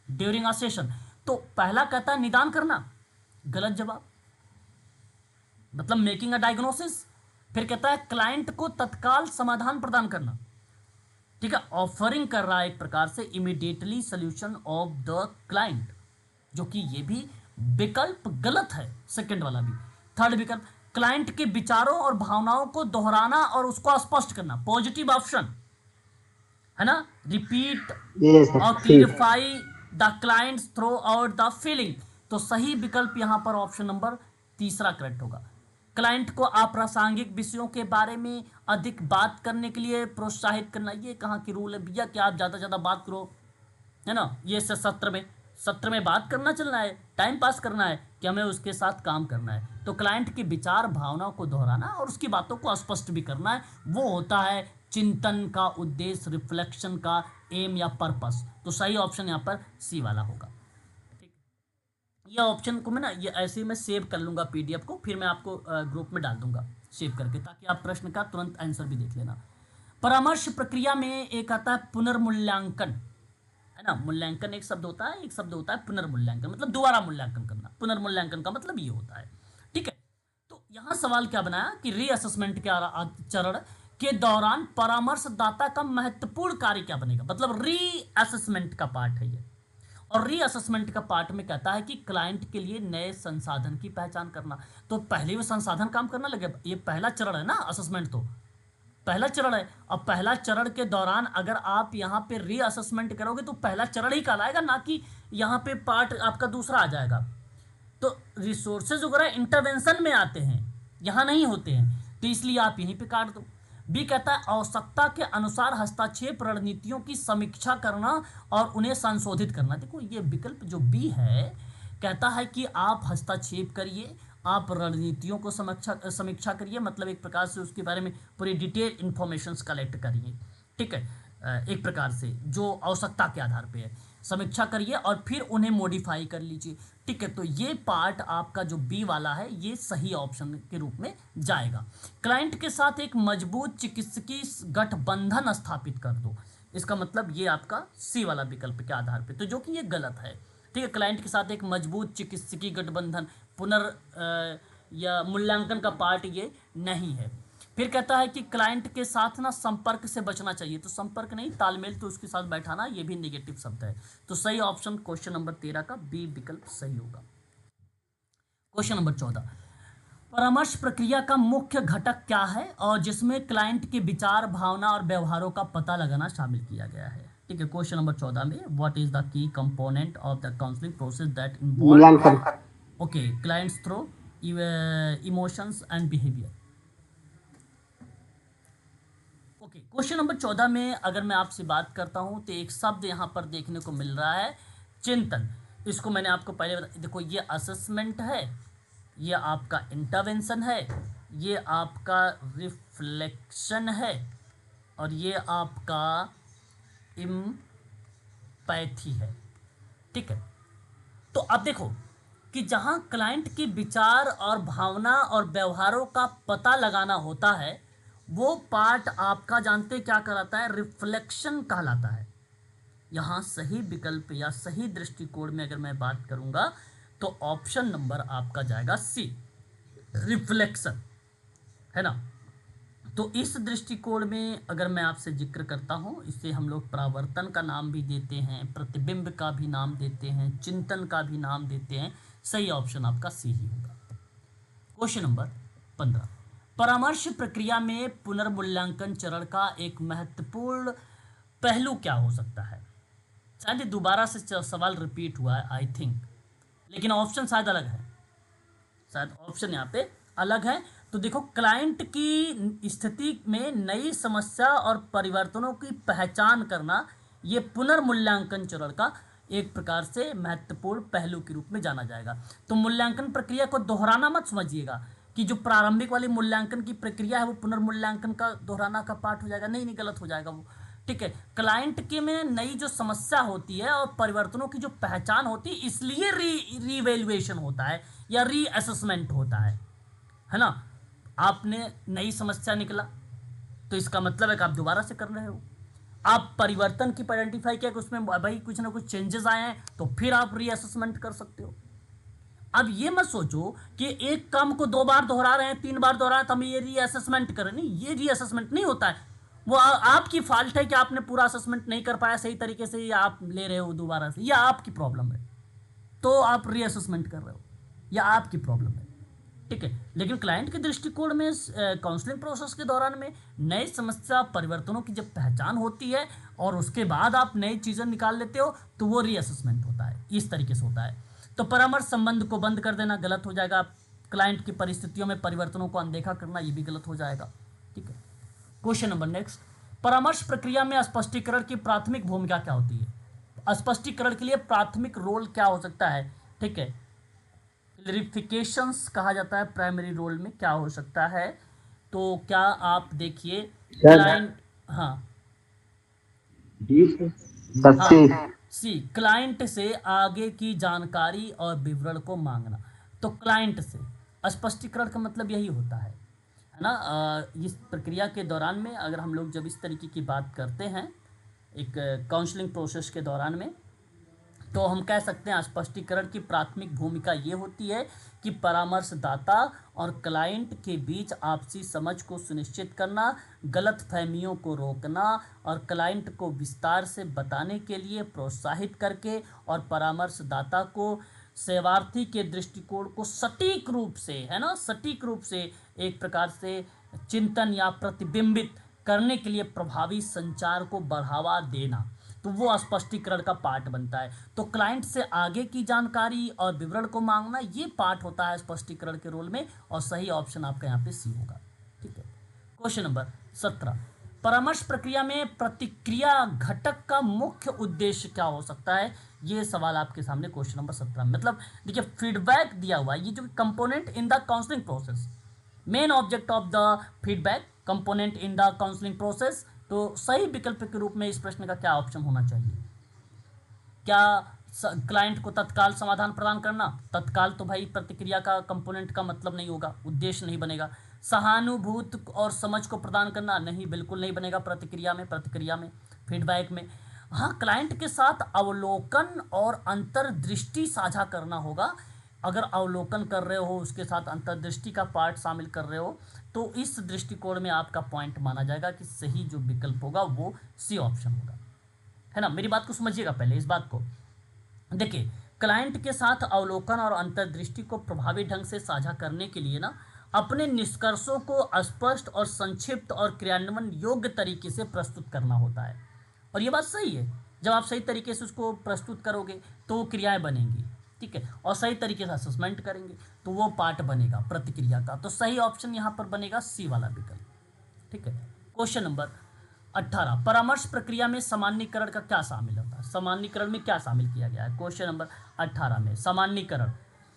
during a session. तो पहला कहता है निदान करना, गलत जवाब, मतलब मेकिंग अ डायग्नोसिस। फिर कहता है क्लाइंट को तत्काल समाधान प्रदान करना, ठीक है, ऑफरिंग कर रहा है एक प्रकार से immediately solution of the client, जो कि ये भी विकल्प गलत है, सेकंड वाला भी। थर्ड विकल्प, क्लाइंट के विचारों और भावनाओं को दोहराना और उसको स्पष्ट करना, पॉजिटिव ऑप्शन, है ना, रिपीट ये सर और सी। Clarify the clients throughout the feeling. तो सही विकल्प यहां पर ऑप्शन नंबर तीसरा करेक्ट होगा। क्लाइंट को अप्रासंगिक विषयों के बारे में अधिक बात करने के लिए प्रोत्साहित करना, ये कहाँ की रूल है भैया कि आप ज़्यादा से ज़्यादा बात करो, है ना। ये सत्र में बात करना चलना है, टाइम पास करना है कि हमें उसके साथ काम करना है। तो क्लाइंट के विचार भावनाओं को दोहराना और उसकी बातों को स्पष्ट भी करना है, वो होता है चिंतन का उद्देश्य, रिफ्लेक्शन का एम या पर्पस। तो सही ऑप्शन यहाँ पर सी वाला होगा। ये ऑप्शन को मैं ना ये ऐसे ही मैं सेव कर लूँगा पीडीएफ को, फिर मैं आपको ग्रुप में डाल दूंगा सेव करके, ताकि आप प्रश्न का तुरंत आंसर भी देख लेना। परामर्श प्रक्रिया में एक आता है पुनर्मूल्यांकन, है ना। मूल्यांकन एक शब्द होता है, एक शब्द होता है पुनर्मूल्यांकन, मतलब दोबारा मूल्यांकन करना। पुनर्मूल्यांकन का मतलब ये होता है, ठीक है। तो यहाँ सवाल क्या बनाया कि रीअसेसमेंट के चरण के दौरान परामर्शदाता का महत्वपूर्ण कार्य क्या बनेगा, मतलब रीअसेसमेंट का पार्ट है ये। और रीअसेसमेंट का पार्ट में कहता है कि क्लाइंट के लिए नए संसाधन की पहचान करना। तो पहले वो संसाधन काम करना लगे, ये पहला चरण है ना, असेसमेंट तो पहला चरण है। अब पहला चरण के दौरान अगर आप यहाँ पे रीअसेसमेंट करोगे तो पहला चरण ही कहलाएगा, ना कि यहाँ पे पार्ट आपका दूसरा आ जाएगा। तो रिसोर्सेज वगैरह इंटरवेंशन में आते हैं, यहाँ नहीं होते हैं, तो इसलिए आप यहीं पे काट दो। बी कहता है आवश्यकता के अनुसार हस्तक्षेप रणनीतियों की समीक्षा करना और उन्हें संशोधित करना। देखो ये विकल्प जो बी है कहता है कि आप हस्तक्षेप करिए, आप रणनीतियों को समीक्षा करिए, मतलब एक प्रकार से उसके बारे में पूरी डिटेल इंफॉर्मेशन कलेक्ट करिए, ठीक है, एक प्रकार से जो आवश्यकता के आधार पे है समीक्षा करिए और फिर उन्हें मॉडिफाई कर लीजिए, ठीक है। तो ये पार्ट आपका जो बी वाला है ये सही ऑप्शन के रूप में जाएगा। क्लाइंट के साथ एक मजबूत चिकित्सकीय गठबंधन स्थापित कर दो, इसका मतलब ये आपका सी वाला विकल्प के आधार पे, तो जो कि ये गलत है, ठीक है। क्लाइंट के साथ एक मजबूत चिकित्सकीय गठबंधन या मूल्यांकन का पार्ट ये नहीं है। फिर कहता है कि क्लाइंट के साथ ना संपर्क से बचना चाहिए, तो संपर्क नहीं तालमेल तो उसके साथ बैठाना, ये भी नेगेटिव शब्द है। तो सही ऑप्शन क्वेश्चन नंबर 13 का बी विकल्प सही होगा। क्वेश्चन नंबर 14, परामर्श प्रक्रिया का मुख्य घटक क्या है और जिसमें क्लाइंट के विचार भावना और व्यवहारों का पता लगाना शामिल किया गया है, ठीक है। क्वेश्चन नंबर 14 में what is the key component of the counselling process that involve मूल्यांकन। Okay clients through emotions and behaviour. Okay question number 14 में अगर मैं आपसे बात करता हूं तो एक शब्द यहां पर देखने को मिल रहा है चिंतन, इसको मैंने आपको पहले बता, देखो ये असेसमेंट है, ये आपका इंटरवेंशन है, ये आपका रिफ्लेक्शन है, और ये आपका इम्पैथी है। ठीक है, तो अब देखो कि जहाँ क्लाइंट की विचार और भावना और व्यवहारों का पता लगाना होता है, वो पार्ट आपका जानते क्या कहलाता है, रिफ्लेक्शन कहलाता है। यहाँ सही विकल्प या सही दृष्टिकोण में अगर मैं बात करूँगा तो ऑप्शन नंबर आपका जाएगा सी, रिफ्लेक्शन, है ना। तो इस दृष्टिकोण में अगर मैं आपसे जिक्र करता हूँ, इसे हम लोग परावर्तन का नाम भी देते हैं, प्रतिबिंब का भी नाम देते हैं, चिंतन का भी नाम देते हैं। सही ऑप्शन आपका सी ही होगा। क्वेश्चन नंबर 15, परामर्श प्रक्रिया में पुनर्मूल्यांकन चरण का एक महत्वपूर्ण पहलू क्या हो सकता है। शायद ये दोबारा से सवाल रिपीट हुआ है आई थिंक, लेकिन ऑप्शन शायद अलग है, शायद ऑप्शन यहाँ पे अलग है। तो देखो, क्लाइंट की स्थिति में नई समस्या और परिवर्तनों की पहचान करना, ये पुनर्मूल्यांकन चरण का एक प्रकार से महत्वपूर्ण पहलू के रूप में जाना जाएगा। तो मूल्यांकन प्रक्रिया को दोहराना मत समझिएगा कि जो प्रारंभिक वाली मूल्यांकन की प्रक्रिया है वो पुनर्मूल्यांकन का दोहराना का पार्ट हो जाएगा, नहीं, गलत हो जाएगा वो। ठीक है, क्लाइंट के में नई जो समस्या होती है और परिवर्तनों की जो पहचान होती है, इसलिए रीवैल्यूएशन होता है या रीअसेसमेंट होता है ना। आपने नई समस्या निकला तो इसका मतलब है कि आप दोबारा से कर रहे हो। आप परिवर्तन की आइडेंटिफाई किया कि उसमें भाई कुछ ना कुछ चेंजेस आए हैं, तो फिर आप रीअसेसमेंट कर सकते हो। अब ये मत सोचो कि एक काम को 2 बार दोहरा रहे हैं, 3 बार दोहरा रहे हैं तो हम ये रीअसेसमेंट करें, नहीं, ये रीअसेसमेंट नहीं होता है। वो आपकी फॉल्ट है कि आपने पूरा असेसमेंट नहीं कर पाया सही तरीके से, या आप ले रहे हो दोबारा से, या आपकी प्रॉब्लम है तो आप रीअसेसमेंट कर रहे हो, या आपकी प्रॉब्लम है। ठीक है, लेकिन क्लाइंट के दृष्टिकोण में काउंसलिंग प्रोसेस के दौरान में नई समस्या परिवर्तनों की जब पहचान होती है और उसके बाद आप नई चीज़ें निकाल लेते हो तो वो रीअसेसमेंट होता है, इस तरीके से होता है। तो परामर्श संबंध को बंद कर देना गलत हो जाएगा, क्लाइंट की परिस्थितियों में परिवर्तनों को अनदेखा करना ये भी गलत हो जाएगा। ठीक है, क्वेश्चन नंबर नेक्स्ट, परामर्श प्रक्रिया में स्पष्टीकरण की प्राथमिक भूमिका क्या होती है। स्पष्टीकरण के लिए प्राथमिक रोल क्या हो सकता है। ठीक है, क्लैरिफिकेशंस कहा जाता है प्राइमरी रोल में, क्या हो सकता है। तो क्या आप देखिए क्लाइंट, हाँ सच्ची, सी, क्लाइंट से आगे की जानकारी और विवरण को मांगना। तो क्लाइंट से स्पष्टीकरण का मतलब यही होता है ना। इस प्रक्रिया के दौरान में अगर हम लोग जब इस तरीके की बात करते हैं एक काउंसलिंग प्रोसेस के दौरान में, तो हम कह सकते हैं स्पष्टीकरण की प्राथमिक भूमिका ये होती है कि परामर्शदाता और क्लाइंट के बीच आपसी समझ को सुनिश्चित करना, गलतफहमियों को रोकना और क्लाइंट को विस्तार से बताने के लिए प्रोत्साहित करके, और परामर्शदाता को सेवार्थी के दृष्टिकोण को सटीक रूप से, है ना, सटीक रूप से एक प्रकार से चिंतन या प्रतिबिंबित करने के लिए प्रभावी संचार को बढ़ावा देना, तो वो स्पष्टीकरण का पार्ट बनता है। तो क्लाइंट से आगे की जानकारी और विवरण को मांगना ये पार्ट होता है स्पष्टीकरण के रोल में, और सही ऑप्शन आपका यहाँ पे सी होगा। ठीक है, क्वेश्चन नंबर 17, परामर्श प्रक्रिया में प्रतिक्रिया घटक का मुख्य उद्देश्य क्या हो सकता है। ये सवाल आपके सामने क्वेश्चन नंबर 17, मतलब देखिए फीडबैक दिया हुआ है, ये जो component in the counselling process, main object of the feedback component in the counselling process. तो सही विकल्प के रूप में इस प्रश्न का क्या ऑप्शन होना चाहिए। क्या क्लाइंट को तत्काल समाधान प्रदान करना, तत्काल तो भाई प्रतिक्रिया का कंपोनेंट का मतलब नहीं होगा, उद्देश्य नहीं बनेगा। सहानुभूति और समझ को प्रदान करना, नहीं, बिल्कुल नहीं बनेगा प्रतिक्रिया में फीडबैक में। हाँ, क्लाइंट के साथ अवलोकन और अंतर्दृष्टि साझा करना होगा। अगर अवलोकन कर रहे हो उसके साथ अंतर्दृष्टि का पार्ट शामिल कर रहे हो तो इस दृष्टिकोण में आपका पॉइंट माना जाएगा कि सही जो विकल्प होगा वो सी ऑप्शन होगा, है ना। मेरी बात को समझिएगा पहले, इस बात को देखिए, क्लाइंट के साथ अवलोकन और अंतर्दृष्टि को प्रभावी ढंग से साझा करने के लिए ना अपने निष्कर्षों को स्पष्ट और संक्षिप्त और क्रियान्वयन योग्य तरीके से प्रस्तुत करना होता है। और ये बात सही है, जब आप सही तरीके से उसको प्रस्तुत करोगे तो वो क्रियाएं बनेंगी। ठीक है, और सही तरीके से असेसमेंट करेंगे तो वो पार्ट बनेगा प्रतिक्रिया का। तो सही ऑप्शन यहाँ पर बनेगा सी वाला विकल्प। ठीक है, क्वेश्चन नंबर 18 परामर्श प्रक्रिया में सामान्यीकरण का क्या शामिल होता है? सामान्यीकरण में क्या शामिल किया गया है? क्वेश्चन नंबर 18 में सामान्यीकरण।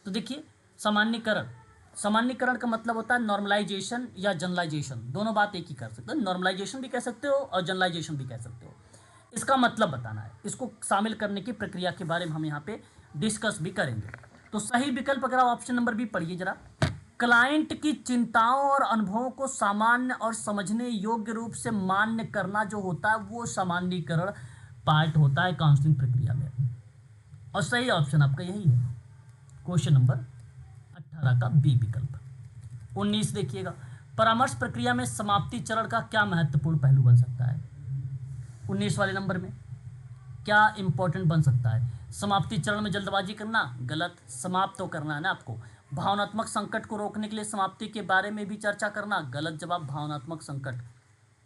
तो देखिए सामान्यीकरण, सामान्यीकरण का मतलब होता है नॉर्मलाइजेशन या जनरलाइजेशन, दोनों बात एक ही कर सकते हो। नॉर्मलाइजेशन भी कह सकते हो और जनरलाइजेशन भी कह सकते हो। इसका मतलब बताना है, इसको शामिल करने की प्रक्रिया के बारे में हम यहाँ पे डिस्कस भी करेंगे। तो सही विकल्प अगर आप ऑप्शन नंबर बी पढ़िए जरा। क्लाइंट की चिंताओं और अनुभवों को सामान्य और समझने योग्य रूप से मान्य करना जो होता है वो सामान्यीकरण पार्ट होता है काउंसलिंग प्रक्रिया में। और सही ऑप्शन आपका यही है, क्वेश्चन नंबर 18 का बी विकल्प। 19 देखिएगा, परामर्श प्रक्रिया में समाप्ति चरण का क्या महत्वपूर्ण पहलू बन सकता है? 19 वाले नंबर में क्या इंपॉर्टेंट बन सकता है? समाप्ति चरण में जल्दबाजी करना, गलत। समाप्त तो करना है ना आपको। भावनात्मक संकट को रोकने के लिए समाप्ति के बारे में भी चर्चा करना, गलत जवाब। भावनात्मक संकट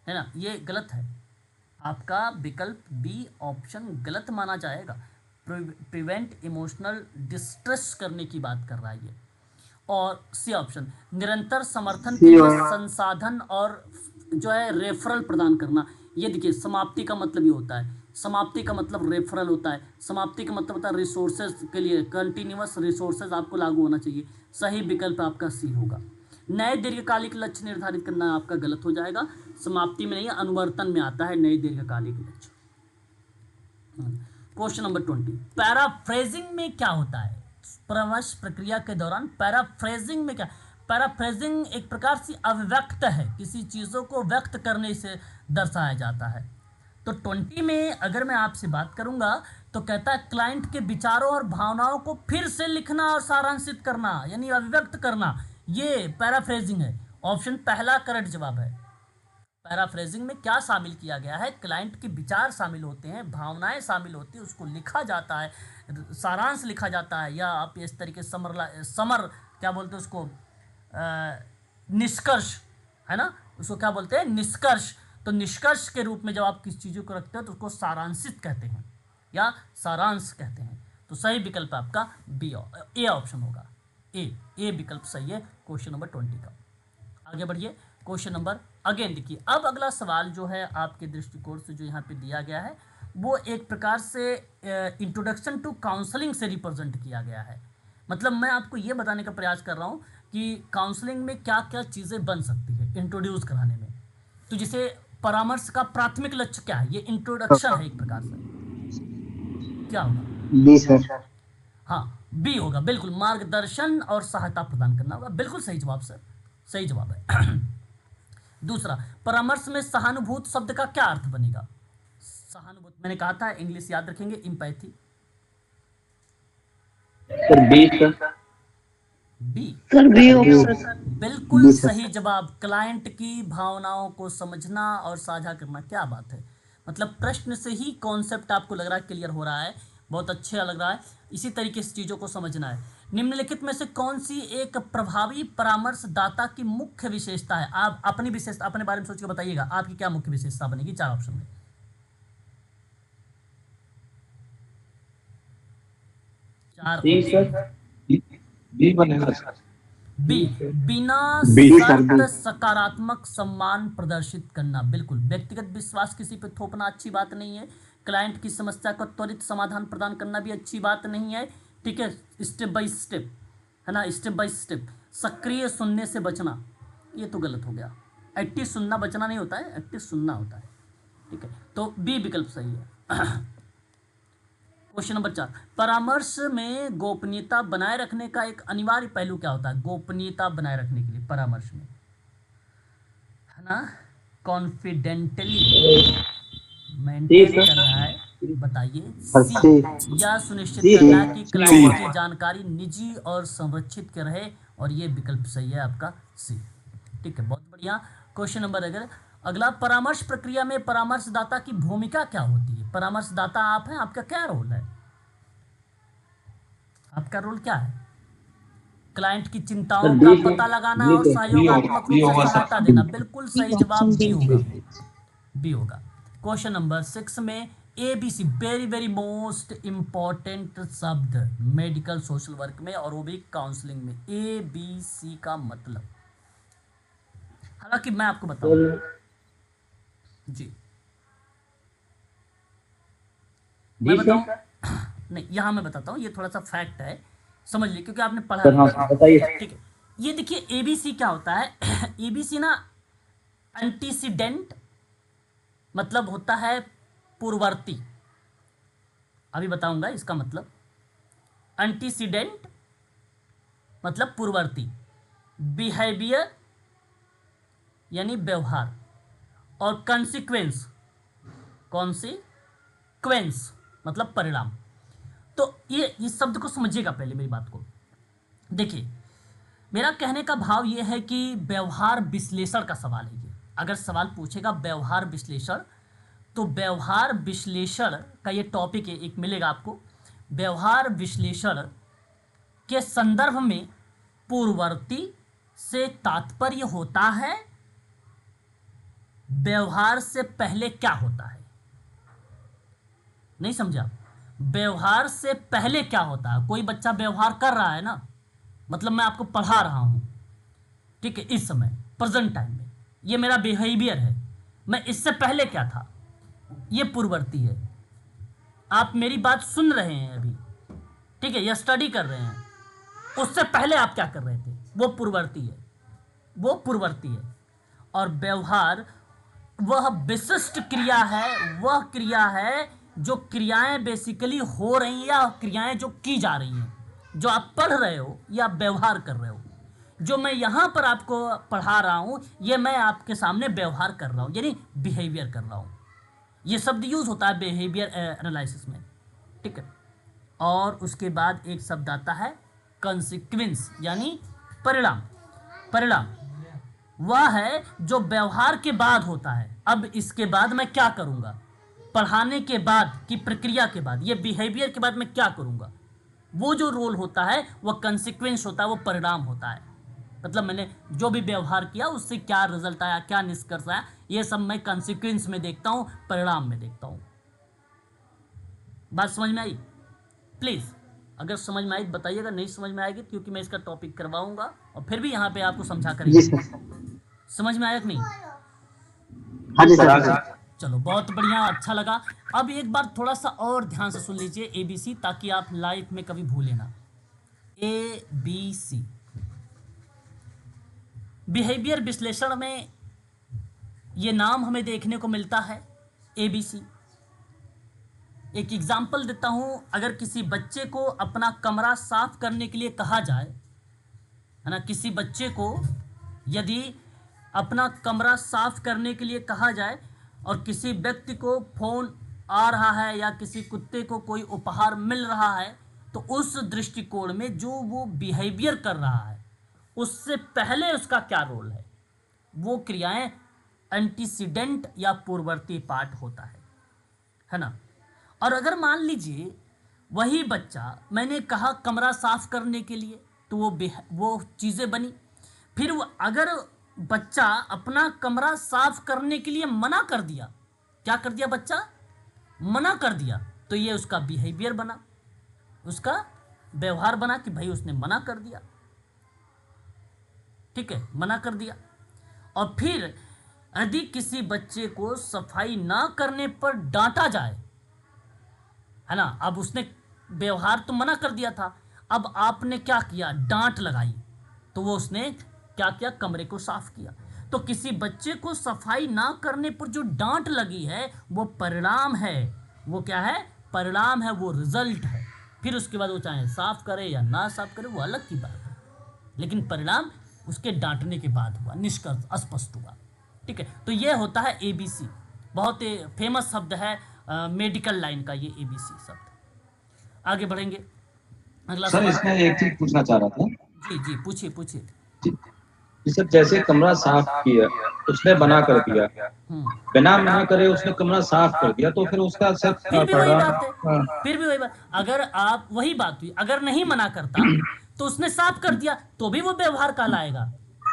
है ना, ये गलत है। आपका विकल्प बी ऑप्शन गलत माना जाएगा। प्रिवेंट इमोशनल डिस्ट्रेस करने की बात कर रहा है ये। और सी ऑप्शन निरंतर समर्थन के सी लिए और संसाधन और जो है रेफरल प्रदान करना। ये देखिए समाप्ति का मतलब ये होता है, समाप्ति का मतलब रेफरल होता है, समाप्ति का मतलब होता है रिसोर्सेज के लिए कंटिन्यूअस रिसोर्सेज आपको लागू होना चाहिए। सही विकल्प आपका सी होगा। नए दीर्घकालिक लक्ष्य निर्धारित करना आपका गलत हो जाएगा, समाप्ति में नहीं अनुवर्तन में आता है नए दीर्घकालिक लक्ष्य। क्वेश्चन नंबर 20 पैराफ्रेजिंग में क्या होता है? परामर्श प्रक्रिया के दौरान पैराफ्रेजिंग में क्या? पैराफ्रेजिंग एक प्रकार से अभिव्यक्त है, किसी चीज़ों को व्यक्त करने से दर्शाया जाता है। तो 20 में अगर मैं आपसे बात करूंगा तो कहता है क्लाइंट के विचारों और भावनाओं को फिर से लिखना और सारांशित करना, यानी अभिव्यक्त करना, ये पैराफ्रेजिंग है। ऑप्शन पहला करेक्ट जवाब है। पैराफ्रेजिंग में क्या शामिल किया गया है? क्लाइंट के विचार शामिल होते हैं, भावनाएं शामिल होती हैं, उसको लिखा जाता है, सारांश लिखा जाता है, या आप इस तरीके समर क्या बोलते हैं उसको, निष्कर्ष है ना, उसको क्या बोलते हैं, निष्कर्ष। तो निष्कर्ष के रूप में जब आप किसी चीज़ों को रखते हो तो उसको सारांशित कहते हैं या सारांश कहते हैं। तो सही विकल्प आपका बी ए ऑप्शन होगा। ए विकल्प सही है क्वेश्चन नंबर 20 का। आगे बढ़िए क्वेश्चन नंबर अगेन देखिए। अब अगला सवाल जो है आपके दृष्टिकोण से जो यहाँ पे दिया गया है वो एक प्रकार से इंट्रोडक्शन टू काउंसलिंग से रिप्रेजेंट किया गया है। मतलब मैं आपको ये बताने का प्रयास कर रहा हूँ कि काउंसलिंग में क्या क्या चीज़ें बन सकती है इंट्रोड्यूस कराने में। तो जैसे परामर्श का प्राथमिक लक्ष्य क्या है? ये इंट्रोडक्शन है एक प्रकार से। क्या होगा? B sir. हाँ बी होगा, बिल्कुल मार्गदर्शन और सहायता प्रदान करना होगा। बिल्कुल सही जवाब सर, सही जवाब है। दूसरा, परामर्श में सहानुभूत शब्द का क्या अर्थ बनेगा? सहानुभूत मैंने कहा था इंग्लिश याद रखेंगे, empathy. Sir B sir. B sir B option. बिल्कुल बी सर। सही जवाब। क्लाइंट की भावनाओं को समझना और साझा करना, क्या बात है। मतलब प्रश्न से ही कॉन्सेप्ट आपको लग रहा है क्लियर हो रहा है, बहुत अच्छा लग रहा है। इसी तरीके से चीज़ों को समझना है। निम्नलिखित में से कौन सी एक प्रभावी परामर्शदाता की मुख्य विशेषता है? आप अपनी विशेषता अपने बारे में सोच के बताइएगा, आपकी क्या मुख्य विशेषता बनेगी 4 ऑप्शन में। 4 बी ऑप्शन। सर। बी बनेगा सर। बी बिना बी सर शर्त बी। सकारात्मक सम्मान प्रदर्शित करना। बिल्कुल व्यक्तिगत विश्वास किसी पे थोपना अच्छी बात नहीं है। क्लाइंट की समस्या का त्वरित समाधान प्रदान करना भी अच्छी बात नहीं है। ठीक है, स्टेप बाय स्टेप है ना, स्टेप बाय स्टेप। सक्रिय सुनने से बचना, ये तो गलत हो गया। एक्टिव सुनना, बचना नहीं होता है, एक्टिव सुनना होता है। ठीक है, तो बी विकल्प सही है। क्वेश्चन नंबर 4, परामर्श में गोपनीयता बनाए रखने का एक अनिवार्य पहलू क्या होता है? गोपनीयता बनाए रखने के लिए परामर्श में है ना, कॉन्फिडेंटली मेंटेन करना है। बताइए सी, या सुनिश्चित करना है कि क्लाइंट की जानकारी निजी और संरक्षित के रहे, और ये विकल्प सही है आपका सी। ठीक है, बहुत बढ़िया। क्वेश्चन नंबर अगर अगला, परामर्श प्रक्रिया में परामर्शदाता की भूमिका क्या होती है? परामर्शदाता आप हैं, आपका क्या रोल है? आपका रोल क्या है? क्लाइंट की चिंताओं का पता लगाना और सहयोगात्मक रूप से सहायता देना। बिल्कुल सही जवाब बी होगा, बी होगा। क्वेश्चन नंबर 6 में ABC very very most important शब्द मेडिकल सोशल वर्क में और वो भी काउंसलिंग में। ABC का मतलब, हालांकि मैं आपको बताऊंगा जी, मैं जी बताऊं? सर। नहीं, यहाँ मैं बताता हूँ, ये थोड़ा सा फैक्ट है, समझ लीजिए, क्योंकि आपने पढ़ा सर हाँ नहीं। सर बताइए। ठीक है, ये देखिए एबीसी क्या होता है। एबीसी ना एंटीसीडेंट मतलब होता है पूर्ववर्ती, अभी बताऊंगा इसका मतलब। एंटीसीडेंट मतलब पूर्ववर्ती, बिहेवियर यानी व्यवहार, और कंसिक्वेंस, कॉन्सिक्वेंस मतलब परिणाम। तो ये इस शब्द को समझिएगा पहले मेरी बात को। देखिए, मेरा कहने का भाव ये है कि व्यवहार विश्लेषण का सवाल है ये। अगर सवाल पूछेगा व्यवहार विश्लेषण, तो व्यवहार विश्लेषण का ये टॉपिक है, एक मिलेगा आपको। व्यवहार विश्लेषण के संदर्भ में पूर्ववर्ती से तात्पर्य होता है व्यवहार से पहले क्या होता है। नहीं समझा? व्यवहार से पहले क्या होता है? कोई बच्चा व्यवहार कर रहा है ना, मतलब मैं आपको पढ़ा रहा हूं, ठीक है, इस समय प्रेजेंट टाइम में ये मेरा बिहेवियर है। मैं इससे पहले क्या था, ये पूर्ववर्ती है। आप मेरी बात सुन रहे हैं अभी, ठीक है, या स्टडी कर रहे हैं, उससे पहले आप क्या कर रहे थे, वो पूर्ववर्ती है, वो पूर्ववर्ती है। और व्यवहार वह विशिष्ट क्रिया है, वह क्रिया है जो क्रियाएं बेसिकली हो रही हैं, या क्रियाएं जो की जा रही हैं, जो आप पढ़ रहे हो या व्यवहार कर रहे हो। जो मैं यहाँ पर आपको पढ़ा रहा हूँ, ये मैं आपके सामने व्यवहार कर रहा हूँ, यानी बिहेवियर कर रहा हूँ। ये शब्द यूज होता है बिहेवियर एनालिसिस में, ठीक है। और उसके बाद एक शब्द आता है कंसिक्वेंस, यानी परिणाम। परिणाम वह है जो व्यवहार के बाद होता है। अब इसके बाद मैं क्या करूंगा, पढ़ाने के बाद की प्रक्रिया के बाद, ये बिहेवियर के बाद मैं क्या करूंगा, वो जो रोल होता है वह कंसिक्वेंस होता है, वो परिणाम होता है। मतलब मैंने जो भी व्यवहार किया उससे क्या रिजल्ट आया, क्या निष्कर्ष आया, ये सब मैं कंसिक्वेंस में देखता हूं, परिणाम में देखता हूं। बात समझ में आई? प्लीज़ अगर समझ में आई तो बताइएगा, नहीं समझ में आएगी क्योंकि मैं इसका टॉपिक करवाऊंगा और फिर भी यहाँ पे आपको समझा जी करेंगे। सर। समझ में आया कि नहीं? हाँ जी सर। चलो बहुत बढ़िया, अच्छा लगा। अब एक बार थोड़ा सा और ध्यान से सुन लीजिए एबीसी, ताकि आप लाइफ में कभी भूलें ना। ए बी सी, बिहेवियर विश्लेषण में ये नाम हमें देखने को मिलता है एबीसी। एक एग्जाम्पल देता हूं, अगर किसी बच्चे को अपना कमरा साफ करने के लिए कहा जाए, है ना, किसी बच्चे को यदि अपना कमरा साफ करने के लिए कहा जाए और किसी व्यक्ति को फोन आ रहा है या किसी कुत्ते को कोई उपहार मिल रहा है, तो उस दृष्टिकोण में जो वो बिहेवियर कर रहा है उससे पहले उसका क्या रोल है, वो क्रियाएं एंटीसीडेंट या पूर्ववर्ती पार्ट होता है ना। और अगर मान लीजिए वही बच्चा, मैंने कहा कमरा साफ करने के लिए, तो वो चीज़ें बनी। फिर अगर बच्चा अपना कमरा साफ करने के लिए मना कर दिया, क्या कर दिया बच्चा, मना कर दिया, तो ये उसका बिहेवियर बना, उसका व्यवहार बना कि भाई उसने मना कर दिया, ठीक है, मना कर दिया। और फिर यदि किसी बच्चे को सफाई ना करने पर डांटा जाए, है ना, अब उसने व्यवहार तो मना कर दिया था, अब आपने क्या किया, डांट लगाई, तो वो उसने क्या किया, कमरे को साफ किया। तो किसी बच्चे को सफाई ना करने पर जो डांट लगी है वो परिणाम है, वो क्या है, परिणाम है, वो रिजल्ट है। फिर उसके बाद वो चाहे साफ करे या ना साफ करे वो अलग की बात है, लेकिन परिणाम उसके डांटने के बाद हुआ, निष्कर्ष स्पष्ट हुआ, ठीक है। तो ये होता है एबीसी, बहुत फेमस शब्द है मेडिकल लाइन का ये एबीसी शब्द। आगे बढ़ेंगे, अगला सर सवाल। इसमें एक चीज पूछना चाह रहा था। जी जी, पूछिए पूछिए। जी जी सर, जैसे कमरा साफ किया, उसने बना कर दिया, बिना मना करे उसने कमरा साफ कर दिया, तो फिर उसका सर फिर भी वही परिणाम। बात है, फिर भी वही बात, अगर आप वही बात हुई, अगर नहीं मना करता तो उसने साफ कर दिया तो भी वो व्यवहार कहलाएगा।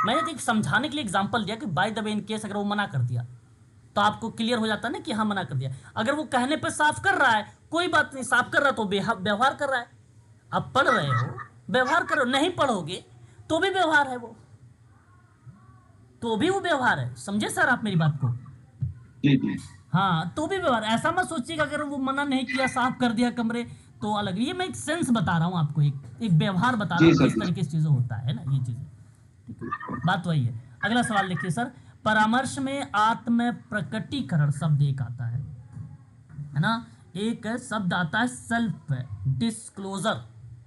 मैंने तो एक समझाने के लिए एग्जांपल दिया कि by the way in case अगर वो मना कर दिया तो आपको क्लियर हो जाता ना कि हाँ मना कर दिया। अगर वो कहने पर साफ कर रहा है, कोई बात नहीं, साफ कर रहा तो व्यवहार कर रहा है। आप पढ़ रहे हो, व्यवहार करो, नहीं पढ़ोगे तो भी व्यवहार है, वो तो भी वो व्यवहार है। समझे सर आप मेरी बात को? जी जी। हाँ, तो भी व्यवहार ऐसा मत सोचिएगा अगर वो मना नहीं किया, साफ कर दिया कमरे तो अलग। ये मैं एक सेंस बता रहा हूँ आपको, एक एक व्यवहार बता रहा जी हूँ सर किस जी। तरीके से चीजें होता है ना, ये चीजें। ठीक है, बात वही है। अगला सवाल देखिए सर, परामर्श में आत्म प्रकटीकरण शब्द एक आता है ना, एक शब्द आता है सेल्फ डिस्क्लोजर,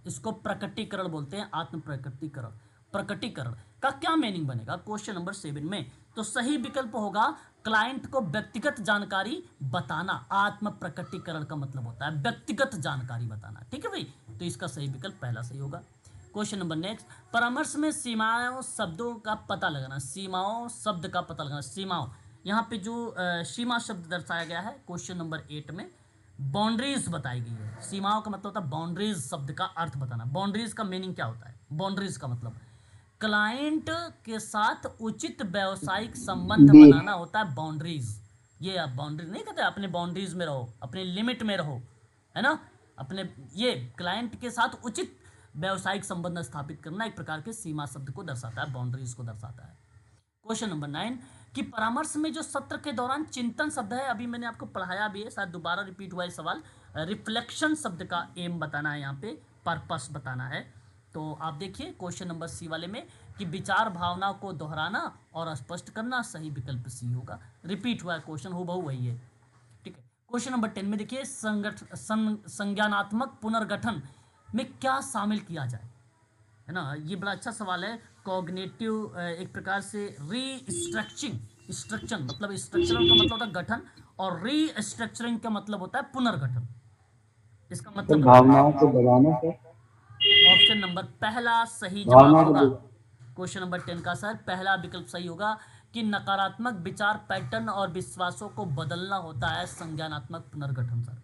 इसको प्रकटीकरण बोलते हैं, आत्म प्रकटीकरण। प्रकटीकरण का क्या मीनिंग बनेगा क्वेश्चन नंबर 7 में? तो सही विकल्प होगा क्लाइंट को व्यक्तिगत जानकारी बताना। आत्म प्रकटीकरण का मतलब होता है व्यक्तिगत जानकारी बताना। ठीक है भाई, तो इसका सही विकल्प पहला सही होगा। क्वेश्चन नंबर नेक्स्ट, परामर्श में सीमाओं शब्दों का पता लगाना। सीमाओं शब्द का पता लगाना, सीमाओं, यहाँ पे जो सीमा शब्द दर्शाया गया है क्वेश्चन नंबर 8 में, बाउंड्रीज बताई गई है। सीमाओं का मतलब होता है बाउंड्रीज, शब्द का अर्थ बताना। बाउंड्रीज का मीनिंग क्या होता है? बाउंड्रीज का मतलब क्लाइंट के साथ उचित व्यावसायिक संबंध बी। बनाना होता है बाउंड्रीज। ये आप बाउंड्री नहीं कहते, अपने बाउंड्रीज में रहो, अपने लिमिट में रहो, है ना, अपने, ये क्लाइंट के साथ उचित व्यावसायिक संबंध स्थापित करना एक प्रकार के सीमा शब्द को दर्शाता है, बाउंड्रीज को दर्शाता है। क्वेश्चन नंबर 9, कि परामर्श में जो सत्र के दौरान चिंतन शब्द है, अभी मैंने आपको पढ़ाया भी है, शायद दोबारा रिपीट हुआ है सवाल। रिफ्लेक्शन शब्द का एम बताना है, यहाँ पे पर्पस बताना है। तो आप देखिए क्वेश्चन नंबर सी वाले में कि विचार भावना को दोहराना और स्पष्ट करना, सही विकल्प सी होगा। रिपीट हुआ है क्वेश्चन, हूबहू वही है। ठीक है, क्वेश्चन नंबर 10 में देखिए, संज्ञानात्मक पुनर्गठन में क्या शामिल किया जाए, है ना, ये बड़ा अच्छा सवाल है। कॉग्निटिव, एक प्रकार से रीस्ट्रक्चरिंग, स्ट्रक्चर मतलब स्ट्रक्चरल का मतलब होता है गठन, और रीस्ट्रक्चरिंग का मतलब होता है पुनर्गठन। इसका सर मतलब बताइए। भावनाओं को दबाना सर। ऑप्शन नंबर पहला सही जवाब भावनाओं होगा। को क्वेश्चन नंबर 10 का सर पहला विकल्प सही होगा कि नकारात्मक विचार पैटर्न और विश्वासों को बदलना होता है संज्ञानात्मक पुनर्गठन सर,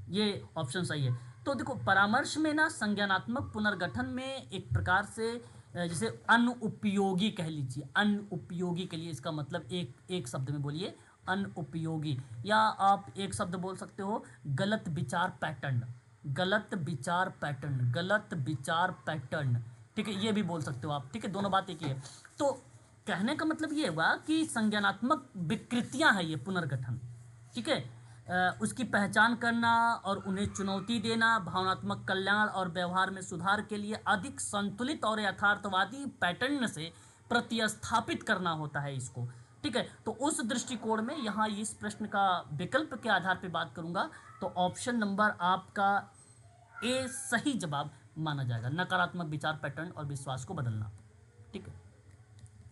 ये ऑप्शन सही है। तो देखो परामर्श में ना संज्ञानात्मक पुनर्गठन में एक प्रकार से जैसे अनुपयोगी कह लीजिए, अनुपयोगी के लिए इसका मतलब एक एक शब्द में बोलिए अनुपयोगी, या आप एक शब्द बोल सकते हो गलत विचार पैटर्न, गलत विचार पैटर्न, गलत विचार पैटर्न। ठीक है, ये भी बोल सकते हो आप। ठीक है, दोनों बात एक ही है। तो कहने का मतलब ये हुआ कि संज्ञानात्मक विकृतियां हैं ये पुनर्गठन। ठीक है, उसकी पहचान करना और उन्हें चुनौती देना, भावनात्मक कल्याण और व्यवहार में सुधार के लिए अधिक संतुलित और यथार्थवादी पैटर्न से प्रतिस्थापित करना होता है इसको। ठीक है, तो उस दृष्टिकोण में यहाँ इस प्रश्न का विकल्प के आधार पर बात करूंगा तो ऑप्शन नंबर आपका ए सही जवाब माना जाएगा, नकारात्मक विचार पैटर्न और विश्वास को बदलना। ठीक है,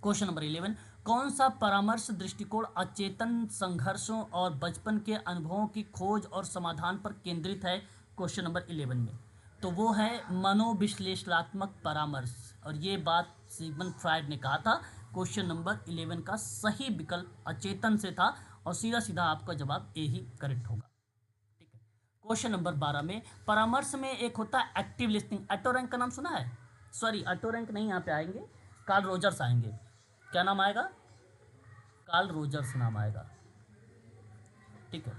क्वेश्चन नंबर 11, कौन सा परामर्श दृष्टिकोण अचेतन संघर्षों और बचपन के अनुभवों की खोज और समाधान पर केंद्रित है? क्वेश्चन नंबर 11 में तो वो है मनोविश्लेषणात्मक परामर्श, और ये बात सिगमंड फ्रायड ने कहा था। क्वेश्चन नंबर 11 का सही विकल्प अचेतन से था, और सीधा सीधा आपका जवाब ए ही करेक्ट होगा। ठीक है, क्वेश्चन नंबर 12 में परामर्श में एक होता है एक्टिव लिसनिंग। ऑटो रैंक का नाम सुना है? सॉरी, ऑटो रैंक नहीं, यहाँ पे आएंगे कार्ल रोजर्स आएंगे। क्या नाम आएगा? कार्ल रोजर्स नाम आएगा। ठीक है,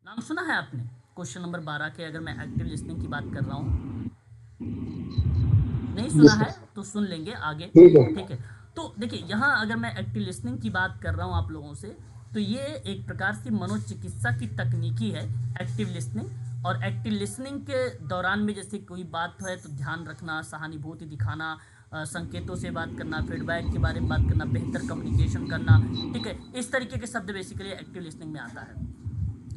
नाम सुना है आपने? क्वेश्चन नंबर 12 के अगर मैं एक्टिव लिसनिंग की बात कर रहा हूँ, नहीं जी सुना है सर। तो सुन लेंगे आगे। ठीक है। ठीक है, तो देखिए यहाँ अगर मैं एक्टिव लिसनिंग की बात कर रहा हूँ आप लोगों से, तो ये एक प्रकार से मनोचिकित्सा की तकनीकी है एक्टिव लिसनिंग। और एक्टिव लिसनिंग के दौरान में जैसे कोई बात है तो ध्यान रखना, सहानुभूति दिखाना, संकेतों से बात करना, फीडबैक के बारे में बात करना, बेहतर कम्युनिकेशन करना। ठीक है, इस तरीके के शब्द बेसिकली एक्टिव लिसनिंग में आता है।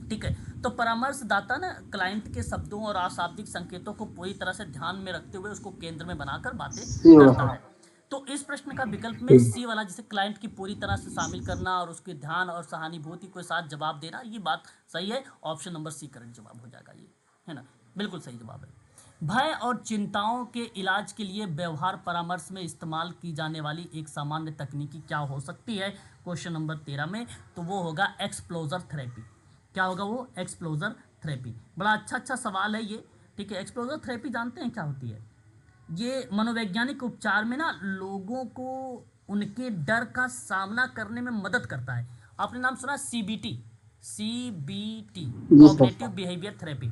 ठीक है, तो परामर्शदाता ना क्लाइंट के शब्दों और अशाब्दिक संकेतों को पूरी तरह से ध्यान में रखते हुए उसको केंद्र में बनाकर बातें सी करता होगा। है। तो इस प्रश्न का विकल्प में ठीक। सी वाला, जिसे क्लाइंट की पूरी तरह से शामिल करना और उसके ध्यान और सहानुभूति के साथ जवाब देना, ये बात सही है। ऑप्शन नंबर सी करेक्ट जवाब हो जाएगा, ये है ना, बिल्कुल सही जवाब है। भय और चिंताओं के इलाज के लिए व्यवहार परामर्श में इस्तेमाल की जाने वाली एक सामान्य तकनीकी क्या हो सकती है? क्वेश्चन नंबर 13 में तो वो होगा एक्सप्लोजर थेरेपी। क्या होगा वो? एक्सप्लोजर थेरेपी। बड़ा अच्छा सवाल है ये। ठीक है, एक्सप्लोजर थेरेपी जानते हैं क्या होती है? ये मनोवैज्ञानिक उपचार में ना लोगों को उनके डर का सामना करने में मदद करता है। आपने नाम सुना सीबीटी? सीबीटी, जी सर। Cognitive behaviour therapy.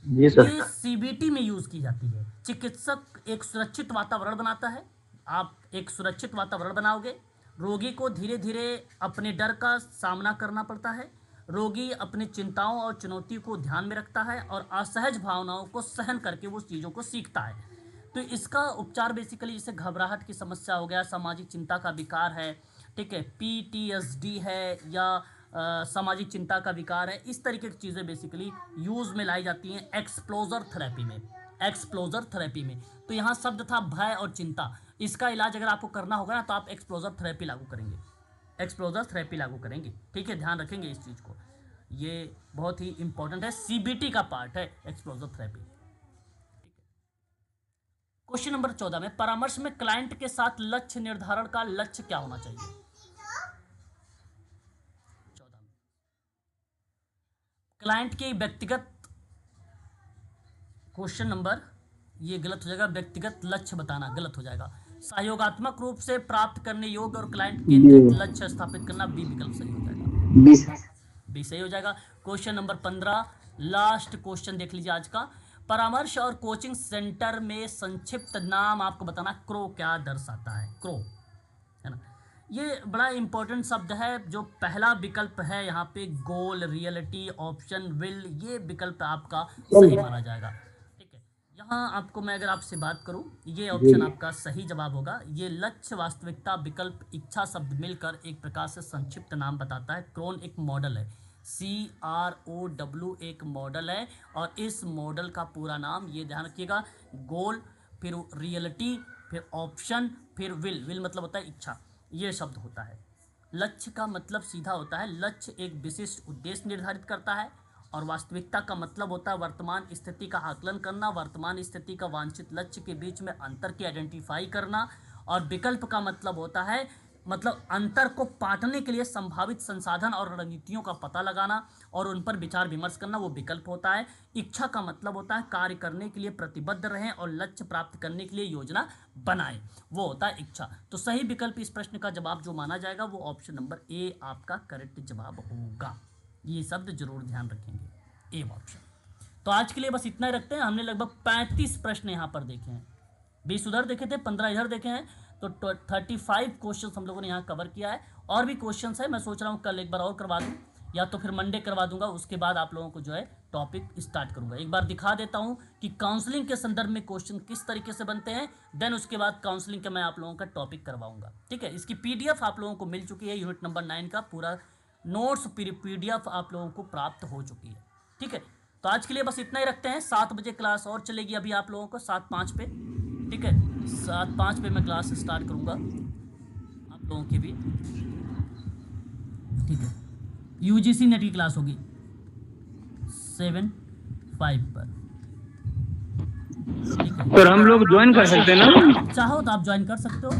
जी सर। ये सीबीटी में यूज की जाती है। चिकित्सक एक सुरक्षित वातावरण बनाता है, आप एक सुरक्षित वातावरण बनाओगे रोगी को धीरे धीरे अपने डर का सामना करना पड़ता है। रोगी अपनी चिंताओं और चुनौती को ध्यान में रखता है और असहज भावनाओं को सहन करके वो चीज़ों को सीखता है। तो इसका उपचार बेसिकली जैसे घबराहट की समस्या हो गया, सामाजिक चिंता का विकार है, ठीक है, PTSD है या सामाजिक चिंता का विकार है, इस तरीके की चीज़ें बेसिकली यूज़ में लाई जाती हैं एक्सप्लोजर थेरेपी में। एक्सप्लोजर थेरेपी में तो यहाँ शब्द था भय और चिंता। इसका इलाज अगर आपको करना होगा ना तो आप एक्सप्लोजर थेरेपी लागू करेंगे, एक्सप्लोजर थेरेपी लागू करेंगे, ठीक है, ध्यान रखेंगे इस चीज़ को, ये बहुत ही इंपॉर्टेंट है, CBT का पार्ट है एक्सप्लोजर थेरेपी। क्वेश्चन नंबर 14 में परामर्श में क्लाइंट के साथ लक्ष्य निर्धारण का लक्ष्य क्या होना चाहिए? 14 में क्लाइंट के व्यक्तिगत, क्वेश्चन नंबर ये गलत हो जाएगा, व्यक्तिगत लक्ष्य बताना गलत हो जाएगा। सहयोगात्मक रूप से प्राप्त करने योग्य और क्लाइंट केंद्रित लक्ष्य स्थापित करना, बी विकल्प सही हो जाएगा, बी सही हो जाएगा। क्वेश्चन नंबर 15 लास्ट क्वेश्चन देख लीजिए आज का। परामर्श और कोचिंग सेंटर में संक्षिप्त नाम आपको बताना, क्रो क्या दर्शाता है? क्रो है ना, ये बड़ा इंपॉर्टेंट शब्द है। जो पहला विकल्प है यहाँ पे गोल, रियलिटी, ऑप्शन, विल, ये विकल्प आपका सही माना जाएगा, ठीक है। यहाँ आपको मैं अगर आपसे बात करूँ, ये ऑप्शन आपका सही जवाब होगा। ये लक्ष्य, वास्तविकता, विकल्प, इच्छा शब्द मिलकर एक प्रकार से संक्षिप्त नाम बताता है। क्रोन एक मॉडल है, CROW एक मॉडल है और इस मॉडल का पूरा नाम ये ध्यान रखिएगा, गोल, फिर रियलिटी, फिर ऑप्शन, फिर विल, विल मतलब होता है इच्छा, ये शब्द होता है। लक्ष्य का मतलब सीधा होता है लक्ष्य एक विशिष्ट उद्देश्य निर्धारित करता है, और वास्तविकता का मतलब होता है वर्तमान स्थिति का आकलन करना, वर्तमान स्थिति का वांछित लक्ष्य के बीच में अंतर की आइडेंटिफाई करना, और विकल्प का मतलब होता है मतलब अंतर को पाटने के लिए संभावित संसाधन और रणनीतियों का पता लगाना और उन पर विचार विमर्श करना, वो विकल्प होता है। इच्छा का मतलब होता है कार्य करने के लिए प्रतिबद्ध रहें और लक्ष्य प्राप्त करने के लिए योजना बनाएं, वो होता है इच्छा। तो सही विकल्प इस प्रश्न का जवाब जो माना जाएगा वो ऑप्शन नंबर ए आपका करेक्ट जवाब होगा। ये शब्द जरूर ध्यान रखेंगे, ए ऑप्शन। तो आज के लिए बस इतना ही रखते हैं। हमने लगभग 35 प्रश्न यहाँ पर देखे हैं, 20 उधर देखे थे, 15 इधर देखे हैं, तो 35 क्वेश्चन हम लोगों ने यहाँ कवर किया है। और भी क्वेश्चंस है, मैं सोच रहा हूँ कल एक बार और करवा दूँ या तो फिर मंडे करवा दूंगा, उसके बाद आप लोगों को जो है टॉपिक स्टार्ट करूंगा। एक बार दिखा देता हूँ कि काउंसलिंग के संदर्भ में क्वेश्चन किस तरीके से बनते हैं, देन उसके बाद काउंसलिंग का मैं आप लोगों का टॉपिक करवाऊंगा, ठीक है। इसकी PDF आप लोगों को मिल चुकी है, यूनिट नंबर 9 का पूरा नोट्स PDF आप लोगों को प्राप्त हो चुकी है, ठीक है। तो आज के लिए बस इतना ही रखते हैं। 7 बजे क्लास और चलेगी अभी आप लोगों को, 7:05 पे, ठीक है, 7:05 पे मैं क्लास स्टार्ट करूंगा आप लोगों की भी, ठीक है। UGC नेट की क्लास होगी 7:05 पर, ठीक है। सर हम लोग ज्वाइन कर सकते हैं ना? चाहो तो आप ज्वाइन कर सकते हो।